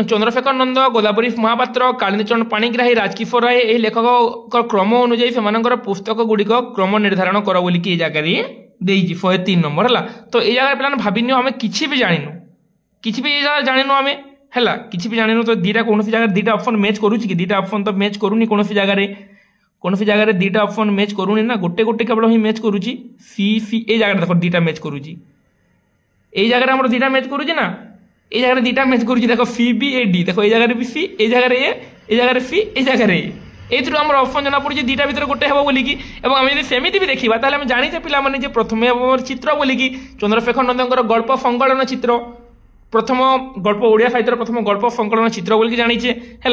Speaker 1: चंद्रशेखर नंद गोदावरी महापात्र कालिचरण पाणिग्राही राजकिशोर राय यह लेखक क्रम अनुजाई से पुस्तक गुड़िक क्रम निर्धारण कर बोलिकी जगह देती 103 नंबर है तो ये जगह पे भाविन आम कि भी जानू कि भी ये जगह जानू आम है कि भी जानू तो दीटा कौन जगह दीटा ऑप्शन मैच करुच्ची कि दीटा ऑप्शन तो मैच करूनी कौन जगह कौन सी जगह दुटा ऑप्शन मैच करूनी ना गोटे गोटे केवल ही मैच करुच्ची सी फी ये जगह देख दुटा मैच करुच्ची ये जगह आम दुटा मैच करुच्ची ना ये जगह दुटा मैच करुच्ची देख फी बी ए डी देख ये जगह भी सी ये जगह ए जगह फी ये जगह ए आम ऑप्शन जना पड़ी दुटा भर गोटे हे बोलिकी आम सेमती भी देखा ताल जाचे पे प्रथम चित्र बोलिकी चंद्रशेखर नंदर गल्प संकलन चित्र प्रथम गल्प ओडिया साहित्य प्रथम गल्प संकलन चित्र बोलिकी जाचे है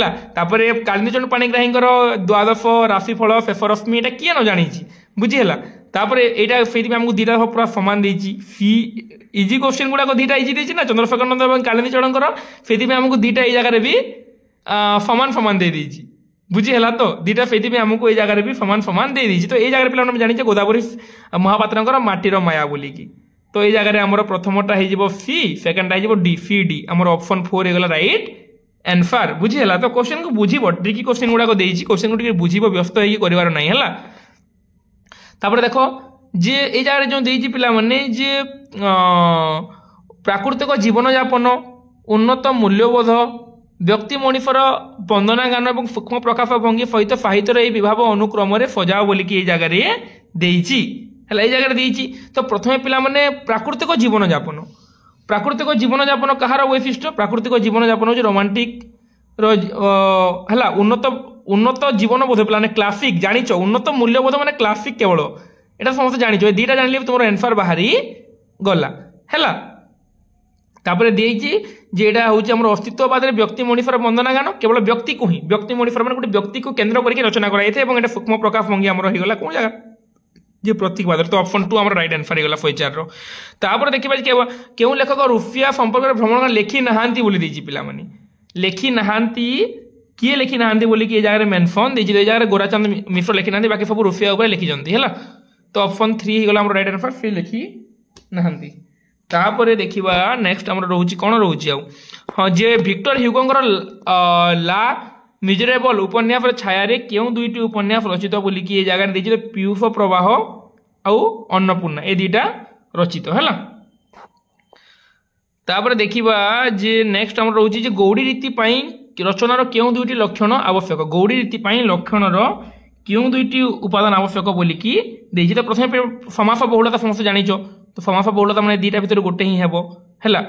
Speaker 1: कालिंदीचरण पाणिग्राही द्वादश राशिफल शेषरश्मि एटा किए न जानी बुझीगला तापर यहाँ से आमको दुटा पूरा सामान देती फी इजी क्वेश्चन गुड़ाक दुटा इजी देती ना चंद्रशेखर नंद और कालिंदीचरण से आमको दुटा ये जगह भी सामान सामान दे देती बुझीगला तो दुटा से आमको ये जगह भी सामान सामान दे देती तो ये जगह पे जानी गोदावरी महापात्र माटीर माया बोलिकी तो ये जगह आमर प्रथमटा हो सी सेकेंडटा हो डी फी डी आमर ऑप्शन 4 हो राइट आंसर बुझीगला तो क्वेश्चन को बुझीब ट्रिकी क्वेश्चन गुड़ाक देती क्वेश्चन को बुझीब व्यस्त होकर नहीं है तापर देख जे ये जगह जो देती पिलाने जे प्राकृतिक जीवन यापन उन्नत मूल्यबोध व्यक्ति मनीषर वंदना गान और सूक्ष्म प्रकाश भंगी सहित साहित्यर यह विभाव अनुक्रम सजाओ बोलिकी ये जगह देती है ये जगह देती तो प्रथम पिलाने प्राकृतिक जीवन यापन कहार वैशिष्ट्य प्राकृतिक जीवन यापन हूँ रोमांटिक है उन्नत उन्नत जीवन बोध पे क्लासिक जाच उन्नत मूल्यबोध मैंने क्लासिक केवल यहाँ समस्त जाच दुटा जान तुम आंसर बाहरी गला है तापर देती जे यहाँ हूँ आम अस्तित्ववाद व्यक्ति मनीषर वंदना गान केवल व्यक्ति को ही व्यक्ति मनीषर मैंने गोटे व्यक्ति को केन्द्र करके रचना कराई सूक्ष्म प्रकाश भंगी आमर होगा कौन जगह जे प्रतीकवाद तो ऑप्शन 2 आम राइट आंसर होगा फैचार तापर देखा क्यों लेखक रुफिया संपर्क भ्रमण लिखी नहांती बोली देती पिलामानी लिखी नहांती किए लिखी ना बोलिकी ये जगह मेनसन देती जगह गोराचंद मिश्र लिखी ना बाकी सब रुफिया उपर लिखी है तो ऑप्शन 3 होगा आम राइट आंसर सी लिखी नहांती तापर देखा नेक्स्ट आम रोच कौन रोच हाँ जे विक्टर ह्यूगोंगर ला मिजरेबल उपन्यास छाया क्यों दुईटी उपन्यास रचित बोलिकी ये जगह देखिए पीयूष प्रवाह आउ अन्नपूर्णा ये दुईटा रचित है तापर देखा जे नेक्स्ट आम रोच गौड़ी रीति रचनार क्यों दुईटी लक्षण आवश्यक गौड़ी रीति लक्षणर क्यों दुईटी उपादान आवश्यक बोलिकी देखिए तो प्रथम समास बहुलता समस्त जानिच तो समास बहुलता मैंने दुईटा भर गोटे ही है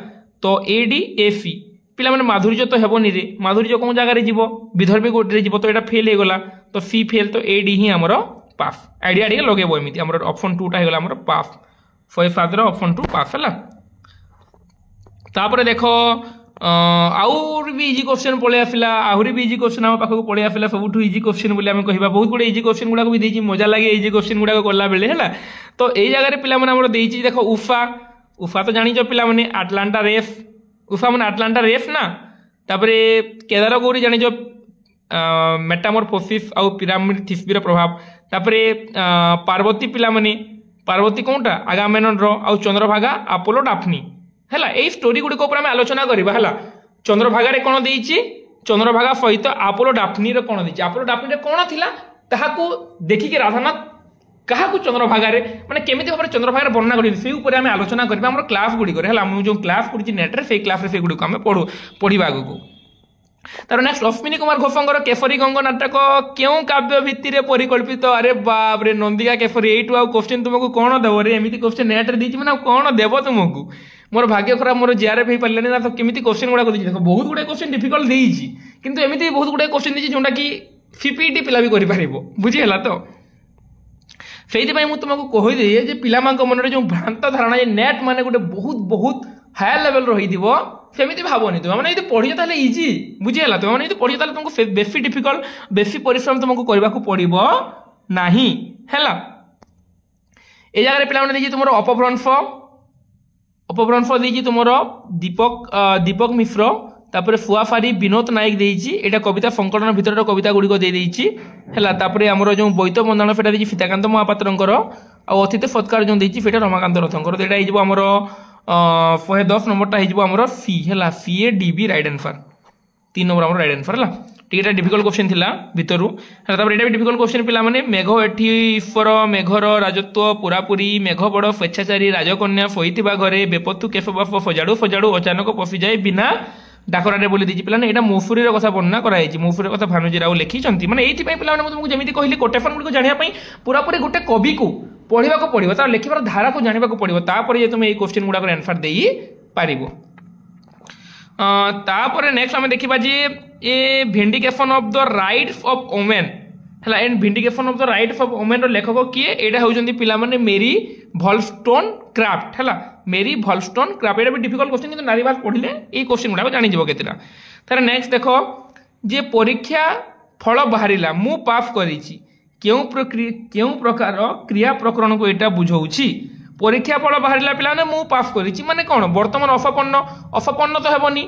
Speaker 1: तो ए डी ए सी पिला मैंने माधुर्य तो हेबनी रे माधुर्य कौन जगह जीव विदर्भी गोटे जीव तो यहाँ फेल होगला तो सी फेल तो ए डी ही आमर पास आइडिया टे लगे एमती आम ऑप्शन 2टा होगा आमर पास 107 ऑप्शन 2 पास है तापर देख आउर भी इजी क्वेश्चन पलि आसला आहरी भी इजी क्वेश्चन आम पाखक पलि आसला सब इजी क्वेश्चन बोली आम कह बहुत गुड़े इजी क्वेश्चन गुड़ाक भी देती मजा लगे इजी क्वेश्चन गुड़ाक कला बेले है तो यही जगह पे देती देख उफा उफा तो जानी पे आटलांटा रेस उफा मैंने आटलांटा रेस ना तापर केदार गौरी जानी मेटामोरफोसिस आउ पिरामिड थिस्बीर प्रभाव तापर पार्वती पिला माने पार्वती कौनटा आगामेनन आउ चंद्रभागा आपोलो डाफनी है यही स्टोरी गुड़िक आलोचना करवा है चंद्रभागा कौन देती चंद्रभागा सहित आपोलो डाफनी कौन देती आपोलो डाफनी कौन थिला ताहाकू देखिकी राधानाथ क्या चंद्रभागा मैंने केमी भाव में चंद्रभागा वर्णना कर आलोचना करवा आम क्लास गुड़िक जो क्लास करुच्ची नेट्रे से क्लास से गुड़िक आम पढ़ा आगू तार नेक्स्ट अश्विनी कुमार घोषंकर केसरी गंग नाटक क्यों काव्य भित्ति परिकल्पित अरे बाप रे नंदिका केसरी एटू आउ क्वेश्चन तुमको कौन देव रे एमती क्वेश्चन नेट्रे देती मैंने कौन देव तुमको मोर भाग्य खराब मोर जेआरएफ हो पारे ना तो केमी क्वेश्चन गुड़ाक देख बहुत गुड़े क्वेश्चन डिफिकल्ट देती किंतु एमती बहुत गुड़े क्वेश्चन देती जोटा कि सीपीटी पिला भी कर बुझीगला तो से तुमको कहीदे पिला मन में जो भ्रांत धारणा नेट माने गोटे बहुत बहुत हायर लेवल रही सेमती भावनी तुम मैंने पढ़ी तो इजी बुझीगला तुम मैंने पढ़ी तो तुमको बेसी डिफिकल्ट बेसी परिश्रम तुमको करने को पड़ो ना है ये जगह पे तुम अपभ्रंश देती तुम दीपक मिश्र तापर फुआफारी विनोद नायक देती यहाँ कविता संकलन भितर कविता गुड़िक देती है आमर जो बैत बंदन से देखिए सीताकांत महापात्र अतिथ सत्कार जो देती से रमाकांत रथंकर तो यहाँ होमर 110 नंबरटा होमर सी है C A D B right answer 3 number आम राइट आंसर है टीका डिफिकल्ट क्वेश्चन थिला भितर यहाँ भी डिफिकल्ट क्वेश्चन पिला माने मेघ एठी ईश्वर मेघर राजत्व पूरापूरी मेघ बड़ स्वेच्छाचारी राजकन्या शोइथिबा घरे बेपथु केशबाप सजाड़ू सजाड़ू अचानक पशि जाए बिना ଡାକରାରେ ବୋଲି ଦେଇଛି ପିଲାମାନେ ଏଇଟା ମୌସୁରୀର କଥା ବର୍ଣ୍ଣନା କରାଯାଇଛି ମୌସୁରୀର କଥା ଭାନୁଜୀ ରାଓ ଲେଖିଛନ୍ତି ମାନେ ଏଇଥିପାଇଁ ପିଲାମାନେ ମୁଁ ତୁମକୁ ଯେମିତି କହିଲି କୋଟେସନ୍ ଗୁଡ଼ିକୁ ଜାଣିବା ପାଇଁ ପୁରାପୁରି ଗୋଟେ କବିକୁ ପଢ଼ିବାକୁ ପଡ଼ିବ ତାର ଲେଖିବାର ଧାରାକୁ ଜାଣିବାକୁ ପଡ଼ିବ ତାପରେ ଯେ ତୁମେ ଏଇ କ୍ୱେଶ୍ଚିନ୍ ଗୁଡ଼ାକର ଆନ୍ସର୍ ଦେଇପାରିବ ତାପରେ ନେକ୍ସଟ ଆମେ ଦେଖିବା ଯେ a vindication of the rights of woman ହେଲା and vindication of the rights of ଓମେନ୍ର ଲେଖକ କିଏ ଏଇଟା ହେଉଛନ୍ତି ପିଲାମାନେ ମେରି ଭଲଷ୍ଟୋନ୍ କ୍ରାଫ୍ଟ ହେଲା ମେରି ଭଲଷ୍ଟୋନ୍ କ୍ରାଫ୍ଟ ଏଇଟା ବି ଡିଫିକଲ୍ଟ କ୍ୱେଶ୍ଚିନ୍ କିନ୍ତୁ ନାରୀବାଦ ପଢ଼ିଲେ ଏଇ କ୍ୱେଶ୍ଚିନ୍ ଗୁଡ଼ାକ ଜାଣିଯିବ କେତେଟା ତାର ନେକ୍ସଟ ଦେଖ ଯେ ପରୀକ୍ଷା ଫଳ ବାହାରିଲା ମୁଁ ପାସ୍ କରିଛି କେଉଁ ପ୍ରକାର କ୍ରିୟା ପ୍ରକରଣକୁ ଏଇଟା ବୁଝଉଛି ପରୀକ୍ଷା ଫଳ ବାହାରିଲା ପିଲାମାନେ ମୁଁ ପାସ୍ କରିଛି ମାନେ କ'ଣ ବର୍ତ୍ତମାନ ଅସପନ୍ନ ତ ହେବନି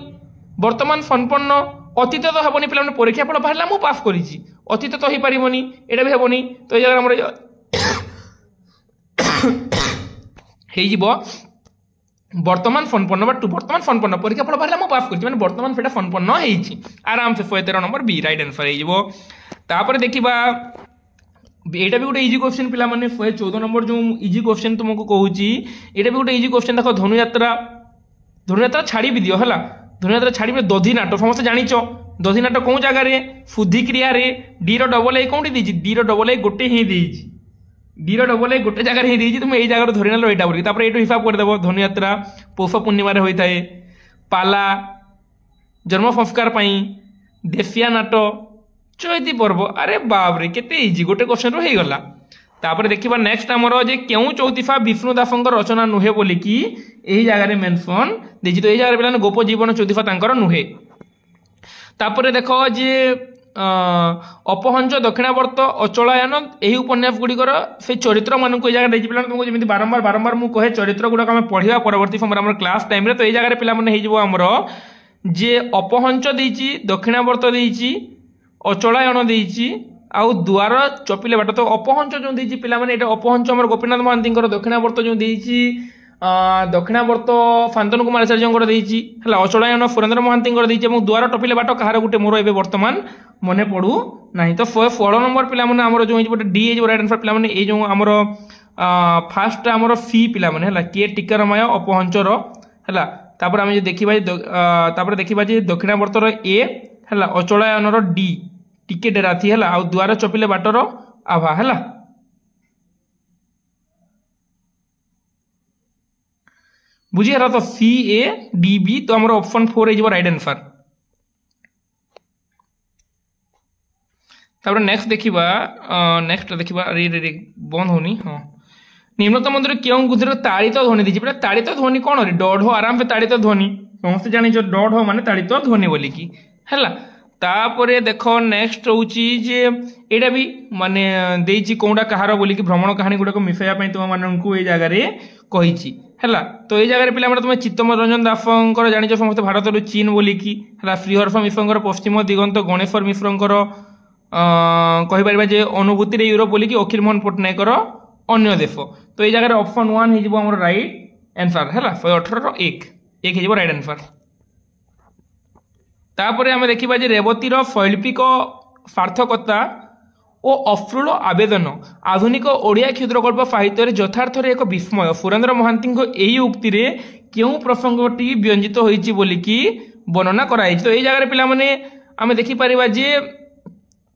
Speaker 1: ବର୍ତ୍ତମାନ ସମ୍ପନ୍ନ ଅତୀତ ତ ହେବନି ପିଲାମାନେ ପରୀକ୍ଷା ଫଳ ବାହାରିଲା ମୁଁ ପାସ୍ କରିଛି ଅତୀତ ତ ହେଇପାରିବନି ଏଇଟା ବି ହେବନି ତ ଏଇ ଜାଗାରେ ଆମର ହେଇଯିବ ବର୍ତ୍ତମାନ ସମ୍ପନ୍ନ ବା ବର୍ତ୍ତମାନ ସମ୍ପନ୍ନ ପରୀକ୍ଷା ଫଳ ବାହାରିଲା ମୁଁ ପାସ୍ କରିଛି ମାନେ ବର୍ତ୍ତମାନ ସେଟା ସମ୍ପନ୍ନ ହେଇଛି ଆରାମସେ 13 ନମ୍ବର ବି ରାଇଟ୍ ଆନ୍ସର ହେଇଯିବ ତାପରେ ଦେଖିବା এইটা भी गोटे इजी क्वेश्चन पिला माने 14 नंबर जो इजी क्वेश्चन तुमको कहूची एटा भी गोटे इजी क्वेश्चन देखो धनुयात्रा छाड़ी भी दियो हला धनुयात्रा छाड़ी भी दधी नाट समस्त जानिच दधी नाट कौन जगह रे शुद्धि क्रिया रे डी रो डबल ए कोंटी देछि डी रो डबल ए गोटे ही देछि डी रो डबल ए गोटे जगह ही देछि तुम एई जगह धरि नलो एटा बोली तापर एटो हिसाब कर देबो धनुयात्रा पौष पूर्णिमा रे होई थाए पाला जन्म संस्कार पई देसिया नाट चैती पर्व अरे बाप रे केते इजी गोटे क्वेश्चन रो हेगला तापर देखिबा नेक्स्ट हमर जे केउ चौतिफा विष्णु दासंकर रचना नुहे बोली कि एही जगह रे मेंशन देछि तो एही जगह पिलाने गोप जीवन चौतिफा तांकर नुहे तापर देखो जे अपहंज दक्षिणावर्त अचलायन एही उपन्यास गुड़िकर से चरित्र मानक एई जगह देछि पिलाने तुमको जेमिति बारंबार मु कहे चरित्र गुडा हम पढ़िबा परवर्ती समय हमर क्लास टाइम रे तो एई जगह पिला माने हेजिबो हमर जे अपहंच देछि दक्षिणावर्त देछि अचलायन देछि आउ द्वार चपिले बाट तो अपहंच जो देछि पिला माने एटा अपहंच हमर गोपीनाथ महांती दक्षिणावर्त जो देछि दक्षिणावर्त शांतनु कुमार आचार्य देछि हला अचलायन सुरेंद्र महांती देछि एवं द्वार टपिले बाट कहार गुटे मोर एबे वर्तमान मने पडू नाही तो 16 नंबर पिला माने हमर जो गोटे डी एज राइट आंसर पिला माने ए जो हमर फास्ट हमर सी पिला माने हला के टिकरमय अपहंचर हला तापर हम जे देखिबा तापर देखिबा जे दक्षिणावर्तर ए हला अचलायनर डी टिके डेरा थी हला आ द्वार चपिले बाटर आभा हला बुझी हला तो सी ए डी बी तो हमर ऑप्शन 4 हे राइट आंसर तापर नेक्स्ट देखिबा रे रे बंद होनी हां निम्नतम मंत्र क्यों गुजर ताड़ित ध्वनि दीजिए बेटा ताड़ित ध्वनि कौन रे डढ़ आराम से ताड़ित ध्वनि समस्त जानी जो डढ़ माने ताड़ित ध्वनि बोली की हैला तापरे देखो नेक्स्ट होची जे एटा भी माने देइची कोंडा कहार बोली की भ्रमण कहानी गुडा को मिसाया पई तुम माननकु ए जगह रे कहिची हैला तो ए जगह रे पिला माने तुम चित्तम रंजन दासंकर जानि जो समस्त भारत रु चीन बोली की हैला श्रीहर्ष मिश्रंकर पश्चिम दिगंत गणेश्वर मिश्रंकर कहि परिबा जे अनुभूति रे यूरोप बोली की अखिल मोहन पटनायकर अन्य देश तो ये जगह ऑप्शन 1 हे जिवो हमर राइट आंसर हैला 18 रो 1 हे जिवो राइट आंसर तापरे हम देखिबा जे रेवतीर शैल्पिक सार्थकता ओ अफ्रूल आवेदन आधुनिक ओडिया क्षुद्रकल्प साहित्य रे यथार्थ रे एक विस्मय सुरेंद्र महांती को एही उक्ति रे केउ प्रसंगटी व्यंजित होईची बोली की वर्णना कराई तो एही जगह रे पिला माने हम देखि परिबा जे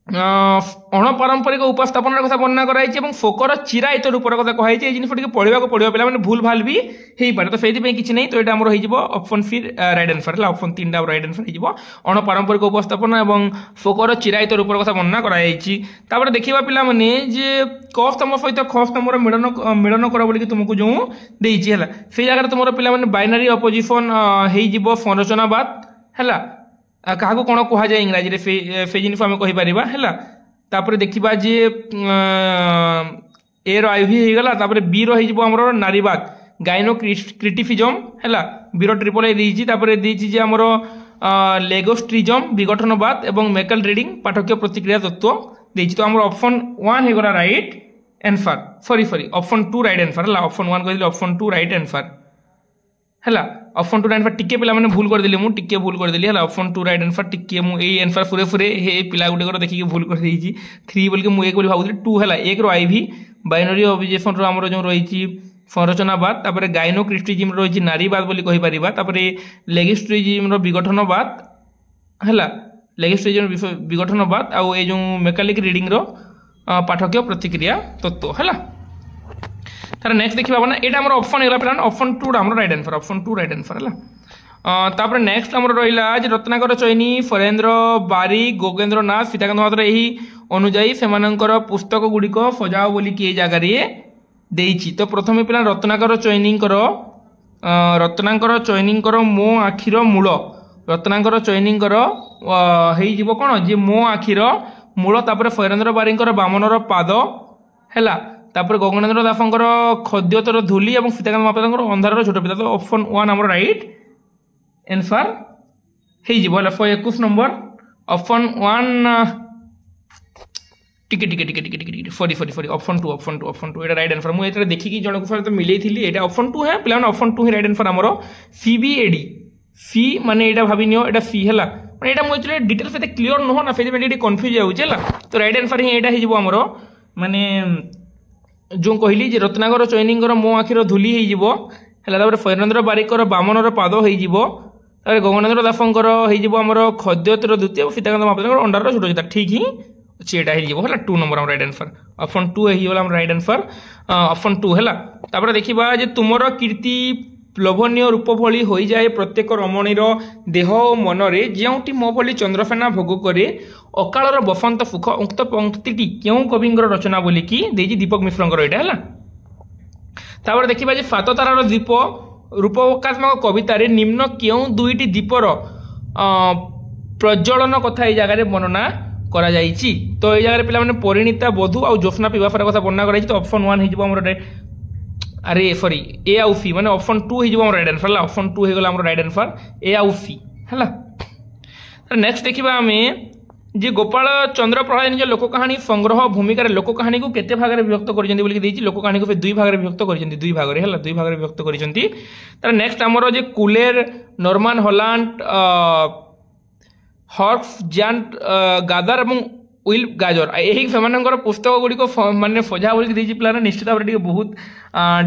Speaker 1: अणपारंपरिक उपस्थापन कथा वर्णना कराई फोकर चिरायत रूपर कथा कही जिन पढ़ा पड़ो पे भूल भाल भी हो पाए तो से किसी नहीं तो ये ऑप्शन फिर राइट आंसर है ऑप्शन 3 राइट आंसर हो अणपारंपरिक उपस्थापन और फोकर चिरायत रूपर कथा वर्णना कराई देखा पिला माने जे क स्तंभ सहित ख स्तंभर मिलन कर बोली तुमको जो देती है से जगह तुम पिला माने बाइनरी अपोजिशन हो संरचनावाद है क्या कौन कह जाए इंग्राजी से जिन आम कहीपर है देखा जे ए रही गला बी रमर नारीवाद गाइनो क्रिटिफिजम है बीर ट्रिपल ए देती आमर लेगोस्ट्रिजम विघटनवाद और मेकल रिडिंग पाठक्य प्रतिक्रिया तत्व देती तो आम ऑप्शन 1 हो गला right answer sorry option 2 right answer है ऑप्शन 1 कह ऑप्शन 2 राइट आंसर है ऑप्शन 2 राइट आंसर टिके पिला माने भूल कर देली मु टिके भूल कर देली है ऑप्शन 2 राइट आंसर टिके मु ए आंसर पूरे पूरे हे पिला गुटे को देखि के भूल कर देई छी 3 बोल के मु एक बोली भाबुली 2 है 1 रो आईवी बाइनरी ऑब्जेक्शन रो हमरो जो रही छी संरचनावाद तापर गाइनोक्रिस्टिजिम रही नारीवाद बोली कहि परिबा तापर लेगिस्ट्रिजिम रो विघटनवाद हैला लेगिस्ट्रिजिम विघटनवाद आउ ए जो मेकानिक रीडिंग रो पाठकीय प्रतिक्रिया तत्व हैला तार नेक्स्ट देखिबा बना एटा हमर ऑप्शन हेला प्लान ऑप्शन 2 हमर right answer option 2 right answer हैला तापर नेक्स्ट हमर रहिला जे रत्नाकर चयनी फरेंद्र बारिक गोगेंद्र नाथ सीताकांत महातर एही अनुजाई सेमानंकर पुस्तक गुड़िक सजाओ बोली कि ए जगह रे देइछि तो प्रथमे पिला रत्नाकर चयनीकर मो आखिर मूल रत्नाकर चयनीकर हेई जीवो कोन जे मो आखिर मूल तापर फरेंद्र बारिकर बामनर पाद हैला तापर गगनेन्द्र दासंकर खद्यतर धूली और सीताकांत महापात्र अंधार छोट पिता तो ऑप्शन 1 हमर राइट आंसर हेई जीवो हैला 21 नंबर ऑप्शन 1 टिके टिके टिके टिके टिके सॉरी ऑप्शन 2 एटा राइट आंसर मु एटा देखि कि जण को सहित मिलै थिली एटा ऑप्शन 2 है प्लान ऑप्शन 2 ही राइट आंसर हमरो सीबीएडी सी माने एटा भाबी नियो एटा सी हैला माने एटा मु एक्चुअली डिटेल से क्लियर न हो ना फेदे एटा कंफ्यूज जाउ छला तो राइट आंसर ही एटा हे जीवो हमरो माने जो कहली जे रत्नाकर चयनीकर मो आखिर धूली हे जीवो हैला तापर फरेंद्र बारिकर बामनर पाद हे जीवो तापर गगनेन्द्र दासंकर हे जीवो हमरो खद्यतर द्वितीय सीताकांत महापात्र अंडार छोट छोटा ठीक ही चेटा हे जीवो हैला 2 नंबर हम राइट आंसर ऑप्शन 2 हे होला हम राइट आंसर ऑप्शन 2 हैला तापर देखिबा जे तुमरो कीर्ति प्लवनीय रूप भली होई जाए प्रत्येक रमणीर देह और मनरे जेउटी मो भली चंद्रसेना भोग करे अकालर बसंत सुख उक्त पंक्तिटी क्यों कविंगर रचना बोली कि देजी दीपक मिश्रंकर एटा हैला तापर देखिबा जे सात तारार दीप रूपकात्मक कवितारे निम्न क्यों दुईटी दीपर प्रज्वलन कथा ए जगह वर्णना करा जाइछि तो ए जगह पिला माने परिणीता बधु और ज्योत्स्ना पिवाफार कथा वर्णना करा तो ऑप्शन 1 हे जिवो हमर अरे सॉरी ए आउ सी माने ऑप्शन 2 हे जिवो हमर राइट आंसर ऑप्शन 2 हे गला हमर राइट आंसर ए आउ सी हैला नेक्स्ट देखिबा हमें जे गोपाल चंद्र प्रसाद निज लोक कहानी संग्रह भूमिका लोक कहानी को केते भाग रे विभक्त करिसेंती बोली देछि लोक कहानी को फे दुई भाग रे विभक्त करिसेंती दुई भाग रे हैला दुई भाग रे विभक्त करिसेंती तार नेक्स्ट हमर जे कुलेर नॉर्मन हॉलैंड हॉर्फ जैंट गादर और उइल गाजर यही सेमानंकर पुस्तक गुड़िक माने सजा बोलिक देछि प्लान निश्चित भाव टिके बहुत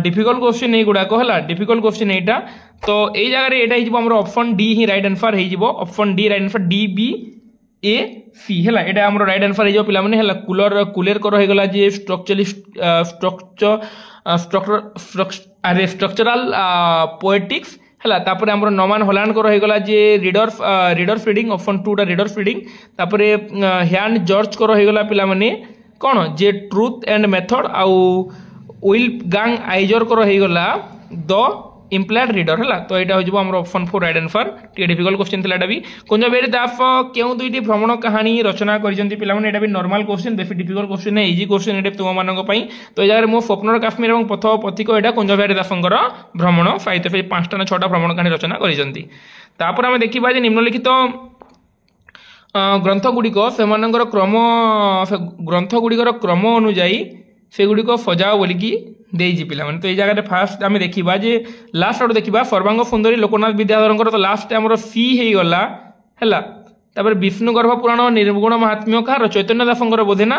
Speaker 1: डिफिकल्ट क्वेश्चन ए गुड़ाक है डिफिकल्ट क्वेश्चन एटा तो यही जगह एटा हिजबो हमर ऑप्शन डी ही राइट आंसर हिजबो option D right answer D B A C हैला एटा हमर राइट आंसर हिजबो पिला माने हैला कुलेर कर हो गला जे स्ट्रक्चरल पोएटिक्स हैला तापर हमर नॉर्मन हॉलैंड को रही गला जे रीडर फीडिंग ऑप्शन 2 टा रीडर फीडिंग तापर हैंड जॉर्ज को रही गला पिला माने कोन जे ट्रुथ एंड मेथड आउ विल गांग आइजर को रही गला द इम्प्लाइड रीडर हैला तो एटा हो जबो हमर option 4 right answer T difficult question थिला एटा भी कुंजबेरी दास केउ दुईटी भ्रमण कहानी रचना करिसंती पिला माने एटा भी नॉर्मल क्वेश्चन बेसी डिफिकल्ट क्वेश्चन है इजी क्वेश्चन एटा तुम मानक पई तो ए जगह मो स्वप्नर काश्मीर एवं पथ पथिक एटा कुंजबेरी दासंकर भ्रमण साहित्य पे 5टा ना 6टा भ्रमण कहानी रचना करिसंती तापर हम देखिबा जे निम्नलिखित ग्रंथ गुड़िक सेमानंकर क्रम ग्रंथ गुड़िकर क्रम अनुଯାୟୀ सेगुड़िक सजाओ बोलिकी देइछि पिला माने तो ए जगह फास्ट आमे देखिबा जे लास्ट आउट देखिबा सर्वांग सुंदरी लोकनाथ विद्याधरंकर तो लास्ट हमर सी हे गला हैला तापर विष्णु गर्भ पुराण निर्गुण महात्म्य कार चैतन्य दासंकर बोधे ना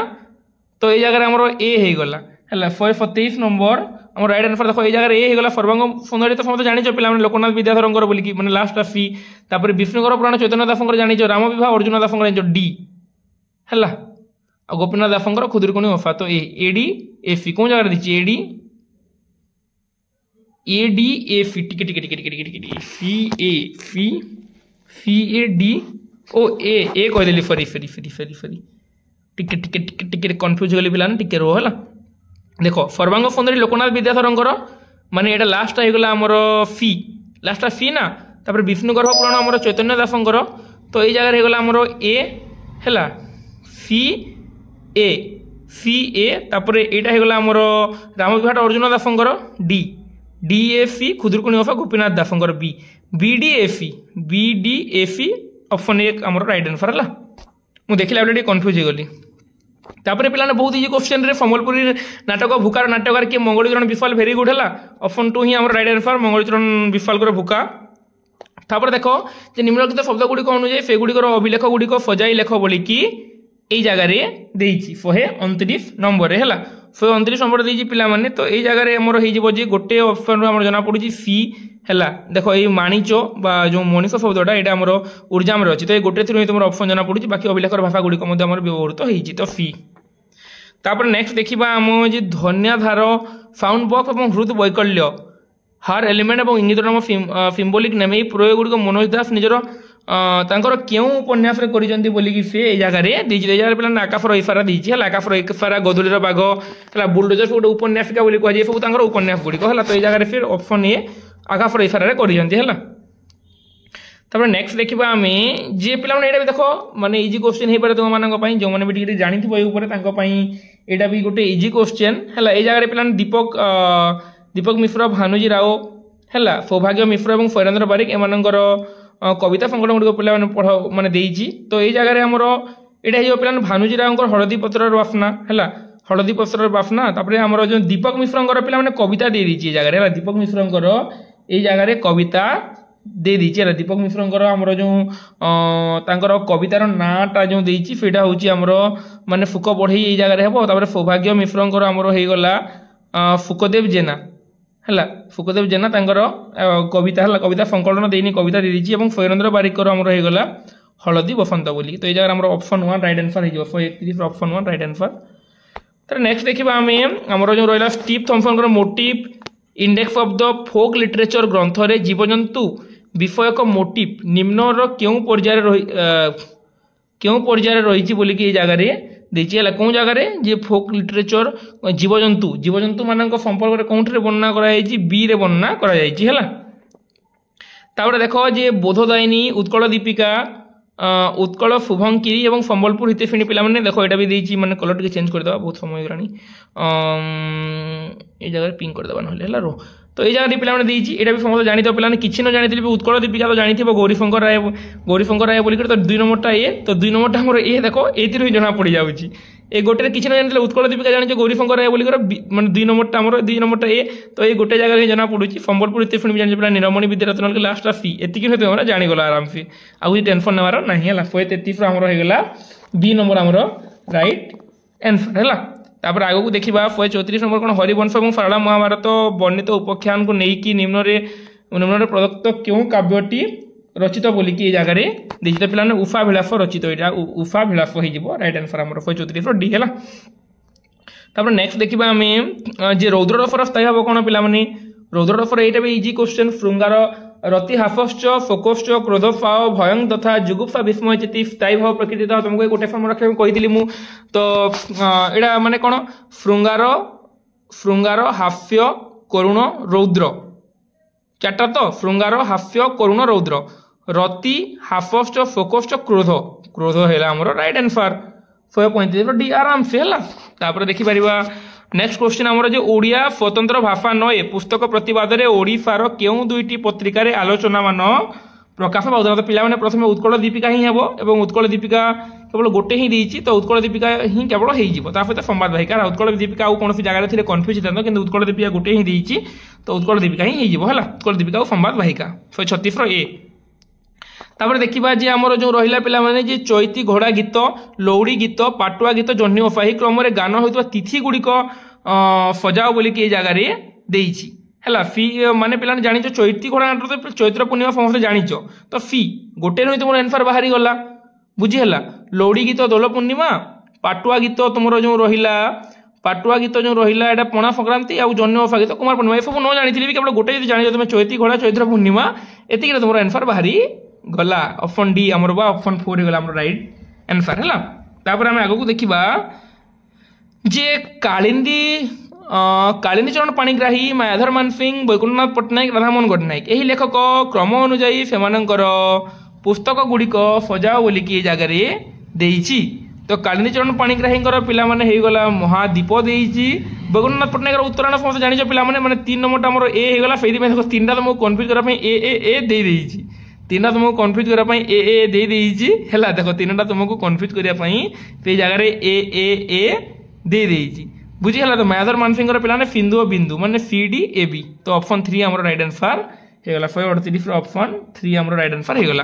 Speaker 1: तो ए जगह हमर ए हे गला हैला 127 नंबर हमर राइट आंसर देखो ए जगह ए हे गला सर्वांग सुंदरी तो समस्त जानि छ पिला माने लोकनाथ विद्याधरंकर बोलिकी माने लास्ट सी तापर विष्णु गर्भ पुराण चैतन्य दासंकर जानि छ राम विवाह अर्जुन दासंकर जानि छ डी हैला आ गोपीनाथ दासंकर खुदुरकुणी ओफा तो एडी एफी कौन जगह दिछि एडी एफी टिके टिके टिके टिके टिके सी ए फी सी ए डी ओ ए कह देली सॉरी टिके टिके टिके टिके कंफ्यूज गली पिलान टिके रो हला देखो सर्वांग सुंदरी लोकनाथ विद्याधरंकर माने एटा लास्ट हे गला हमर फी लास्ट फी ना तापर विष्णु गर्भ पुराण हमर चैतन्य दासंकर तो ए जगह हे गला हमर ए हला सी ए तापर एटा हे गला हमर रामविभाट अर्जुन दासंकर डी डी ए सी खुदुरकुणी ओफा गोपीनाथ दासंकर B B D A C option 1 हमर राइट आंसर हला मु देखिला बेले कंफ्यूज गली तापर पिलाने बहुत इजी क्वेश्चन रे सम्बलपुरी नाटक भूकार नाटककार के मंगलीचरण विशाल वेरी गुड हला ऑप्शन 2 ही हमर राइट आंसर मंगलीचरण विशाल कर भूका तापर देखो जे निम्नलिखित शब्द गुडी को अनुଯାୟୀ से गुडी को अभिलेख गुडी को सजाई लेख बोली कि এই জায়গায় দেইছি 129 নম্বরে হেলা शहे 29 नंबर देजी पिला माने तो एई जगह रे हमर हेई जिवो जे गोटे ऑप्शन रो हमर जना पडुची फी हैला देखो ये माणिचो बा जो मनीष शब्दटा ये आमर ऊर्जाम अच्छी तो ये गोटे थ्रू तुम ऑप्शन जना पड़ी बाकी अभिलेखर भाषा गुड़िक व्यवहृत होती तो फी तापर नेक्स्ट देखा आम जे धन्याधार फाउंड बक और हृद वैकल्य हार एलिमेंट और इंगित नाम फिम्बोलिक नेम ये प्रयोग गुड़िक मनोज दास निजर क्यों उपन्यास बोलिकी सी जगह जगह पे आकाशर इफारा देती है आकाशर इफारा गधुलीर बाघ है बुलडोजर गोटे उपन्यासिका कहुए सब उपन्यास गुड़िक है तो ये जगह फिर ऑप्शन ए आकाशर इफारे कर नेक्स्ट देखा आम जी पे ये देख माने इजी क्वेश्चन हो पाए तुम मानी जो मैंने भी जानी यहाँ भी गोटे इजी क्वेश्चन है ये जगह पे दीपक मिश्र भानुजी राव है सौभाग्य मिश्र और फैरेन्द्र बारिक एमंकर कविता संकलन गुड़िक पे पढ़ मानने तो ये जगह आमर यहाँ पे भानुजी राव हलदी पत्र बास्ना है हलदी पत्र बास्ना आमर जो दीपक मिश्र पे कविता दे दी जगह है दीपक मिश्र ये जगह कविता दे दीची है दीपक मिश्र आमर जो कवितार नाटा जो देती सेटा हूँ माने फुक बढ़ई ये जगह हम सौभाग्य मिश्र आमर होगला फुकदेव जेना है फुकदेव जेना कविता है कविता संकलन देनी कविता दे दीची और फैरेन्द्र बारिकर आमर होगला हलदी बसंत बोली तो ये जगह ऑप्शन 1 राइट आंसर हो ऑप्शन 1 राइट आंसर नेक्स्ट देखा आम आमर जो रहा Steve Thompson motif index of the folk literature ग्रंथ रे जीवजंतु विषयक मोटिव निम्नर क्यों पर्यायर रही बोलिकी ये जगह देखिए कौन जगह जे फोक लिटरेचर जीवजंतु जीवजंतु मान संपर्क में कौटे वर्णना कराई बी रे वर्णना कराई तापर देख जे बोधदायिनी उत्कल दीपिका उत्कल शुभंकिरी और संबलपुर हितैषिणी पे देख यहाँ भी देती मैंने कलर टे चेंज करदे बहुत समय होगा ये जगह पिंक करदे ना रो तो ये जगह पे यहाँ भी समस्त जानी पे किसी न जानी उत्कल दीपिका तो जानी गौरीशंकर राय बोलिक तो 2 नंबरटा ए तो 2 नंबरटा मोर ए देख ये जना पड़ जाऊँगी ए गोटे किसी न जानी उत्कल दीपिका जानी गौरीशंकर राय बोलिक मैंने 2 नंबरटा मोर 2 नंबरटा ए तो ये गोटे जगह जना पड़ी संबलपुर हितैषिणी भी जानी पे नीलमणि विद्यारत्न के लास्ट सी एतिक तुम जानीगल आराम से आगे टेंशन नेबार ना है 133 आमर होगा 2 नंबर आमर राइट आंसर है तापर आग को देखा 134 नंबर कौन हरिवंश और सारला महाभारत वर्णित उपाख्यान को लेकिन निम्न प्रदत्त क्यों काव्यटी रचित बोलिकी ये जगह देखते पे उषा विलास रचित यहाँ उषा विलास हो राइट आंसर आम 134 डी है तापर नेक्स्ट देखा आम जे रौद्ररफर स्थायी हम कौन पे रौद्ररफर यहाँ भी इजी क्वेश्चन श्रृंगार रति हाफश्च शोकोश्च क्रोधपाव भयं तथा जुगुप्सा विस्मय चिति स्थायी भाव प्रकृति तुमको गोटे फर्म रखा कही मु तो यहाँ माने कौन श्रृंगार हास्य करुण रौद्र चार्टा तो श्रृंगार हास्य करुण रौद्र रति हाफश्च शोकोश्च क्रोध क्रोध है राइट आंसर 135 डी आराम से है देखिपर नेक्स्ट क्वेश्चन आमर जो ओडिया स्वतंत्र भाषा नए पुस्तक प्रतिवाद में ओडिशार क्यों 2टी पत्रिकार आलोचना मान प्रकाश पाऊला तो पिला प्रथम उत्कल दीपिका ही हम और उत्कल दीपिका केवल गोटे ही देती तो उत्कल दीपिका ही केवल हो सहित संवाद वाहिका उत्कल दीपिका कौन जगह थे कन्फ्यूज था कि उत्कल दीपिका गोटे ही देती तो उत्कल दीपिका ही है उत्कल दीपिका संवाद वाहिका 136 ए तापर देखा जे आमर जो रहा पे चैती घोड़ा गीत लौड़ी गीत पाटुआ गीत जह्नी ओफा ही क्रम गान होता तिथि गुड़िक सजाओ बोलिकी ये जगह देती है फी माने पे जान चैती घोड़ा नाट तो चैत्र पूर्णिमा समस्त जाच तो फी गोटे रही तुम आंसर बाहरी गला बुझीगला लौड़ी गीत दोल पूर्णिमा पाटुआ गीत तुम जो रहा पाटुआ गीत जो रहा है पणा संक्रांति और जह्नी ओफा गीत कुमार पूर्णिमा ये सब न जानी भी केवल गोटे जान तुम चैती घोड़ा चैत्र पूर्णिमा एतिक तुम आंसर बाहरी गला ऑप्शन डी आमर बा ऑप्शन 4 होगा आमर राइट आंसर है तापर आम आगू देखा जे कालिंदी कालिंदी चरण पाणिग्राही मायाधर मानसिंह वैकुंठनाथ पट्टनायक राधामोहन गडनायक यही लेखक क्रम अनुजाई से पुस्तक गुड़िक सजाओ बोलिकी ये जगह देती तो कालिंदी चरण पाणिग्राही पे होगला महादीप देती वैकुंठनाथ पट्टनायक उत्तरायण समस्त जानी पे मैंने 3 नंबर आमर ए होगा से 3टा तुमको कन्फ्यूज करने ए दे देती 3टा तुमको कन्फ्यूज करने ए दे देती है देखो 3टा तुमको कन्फ्यूज करने जगह ए दे देती बुझीगला तो मायाधर मानसिंह पे सिंधु बिंदु माने CD AB तो ऑप्शन 3 आमर राइट आंसर होगा 138 ऑप्शन 3 आमर राइट आंसर होगा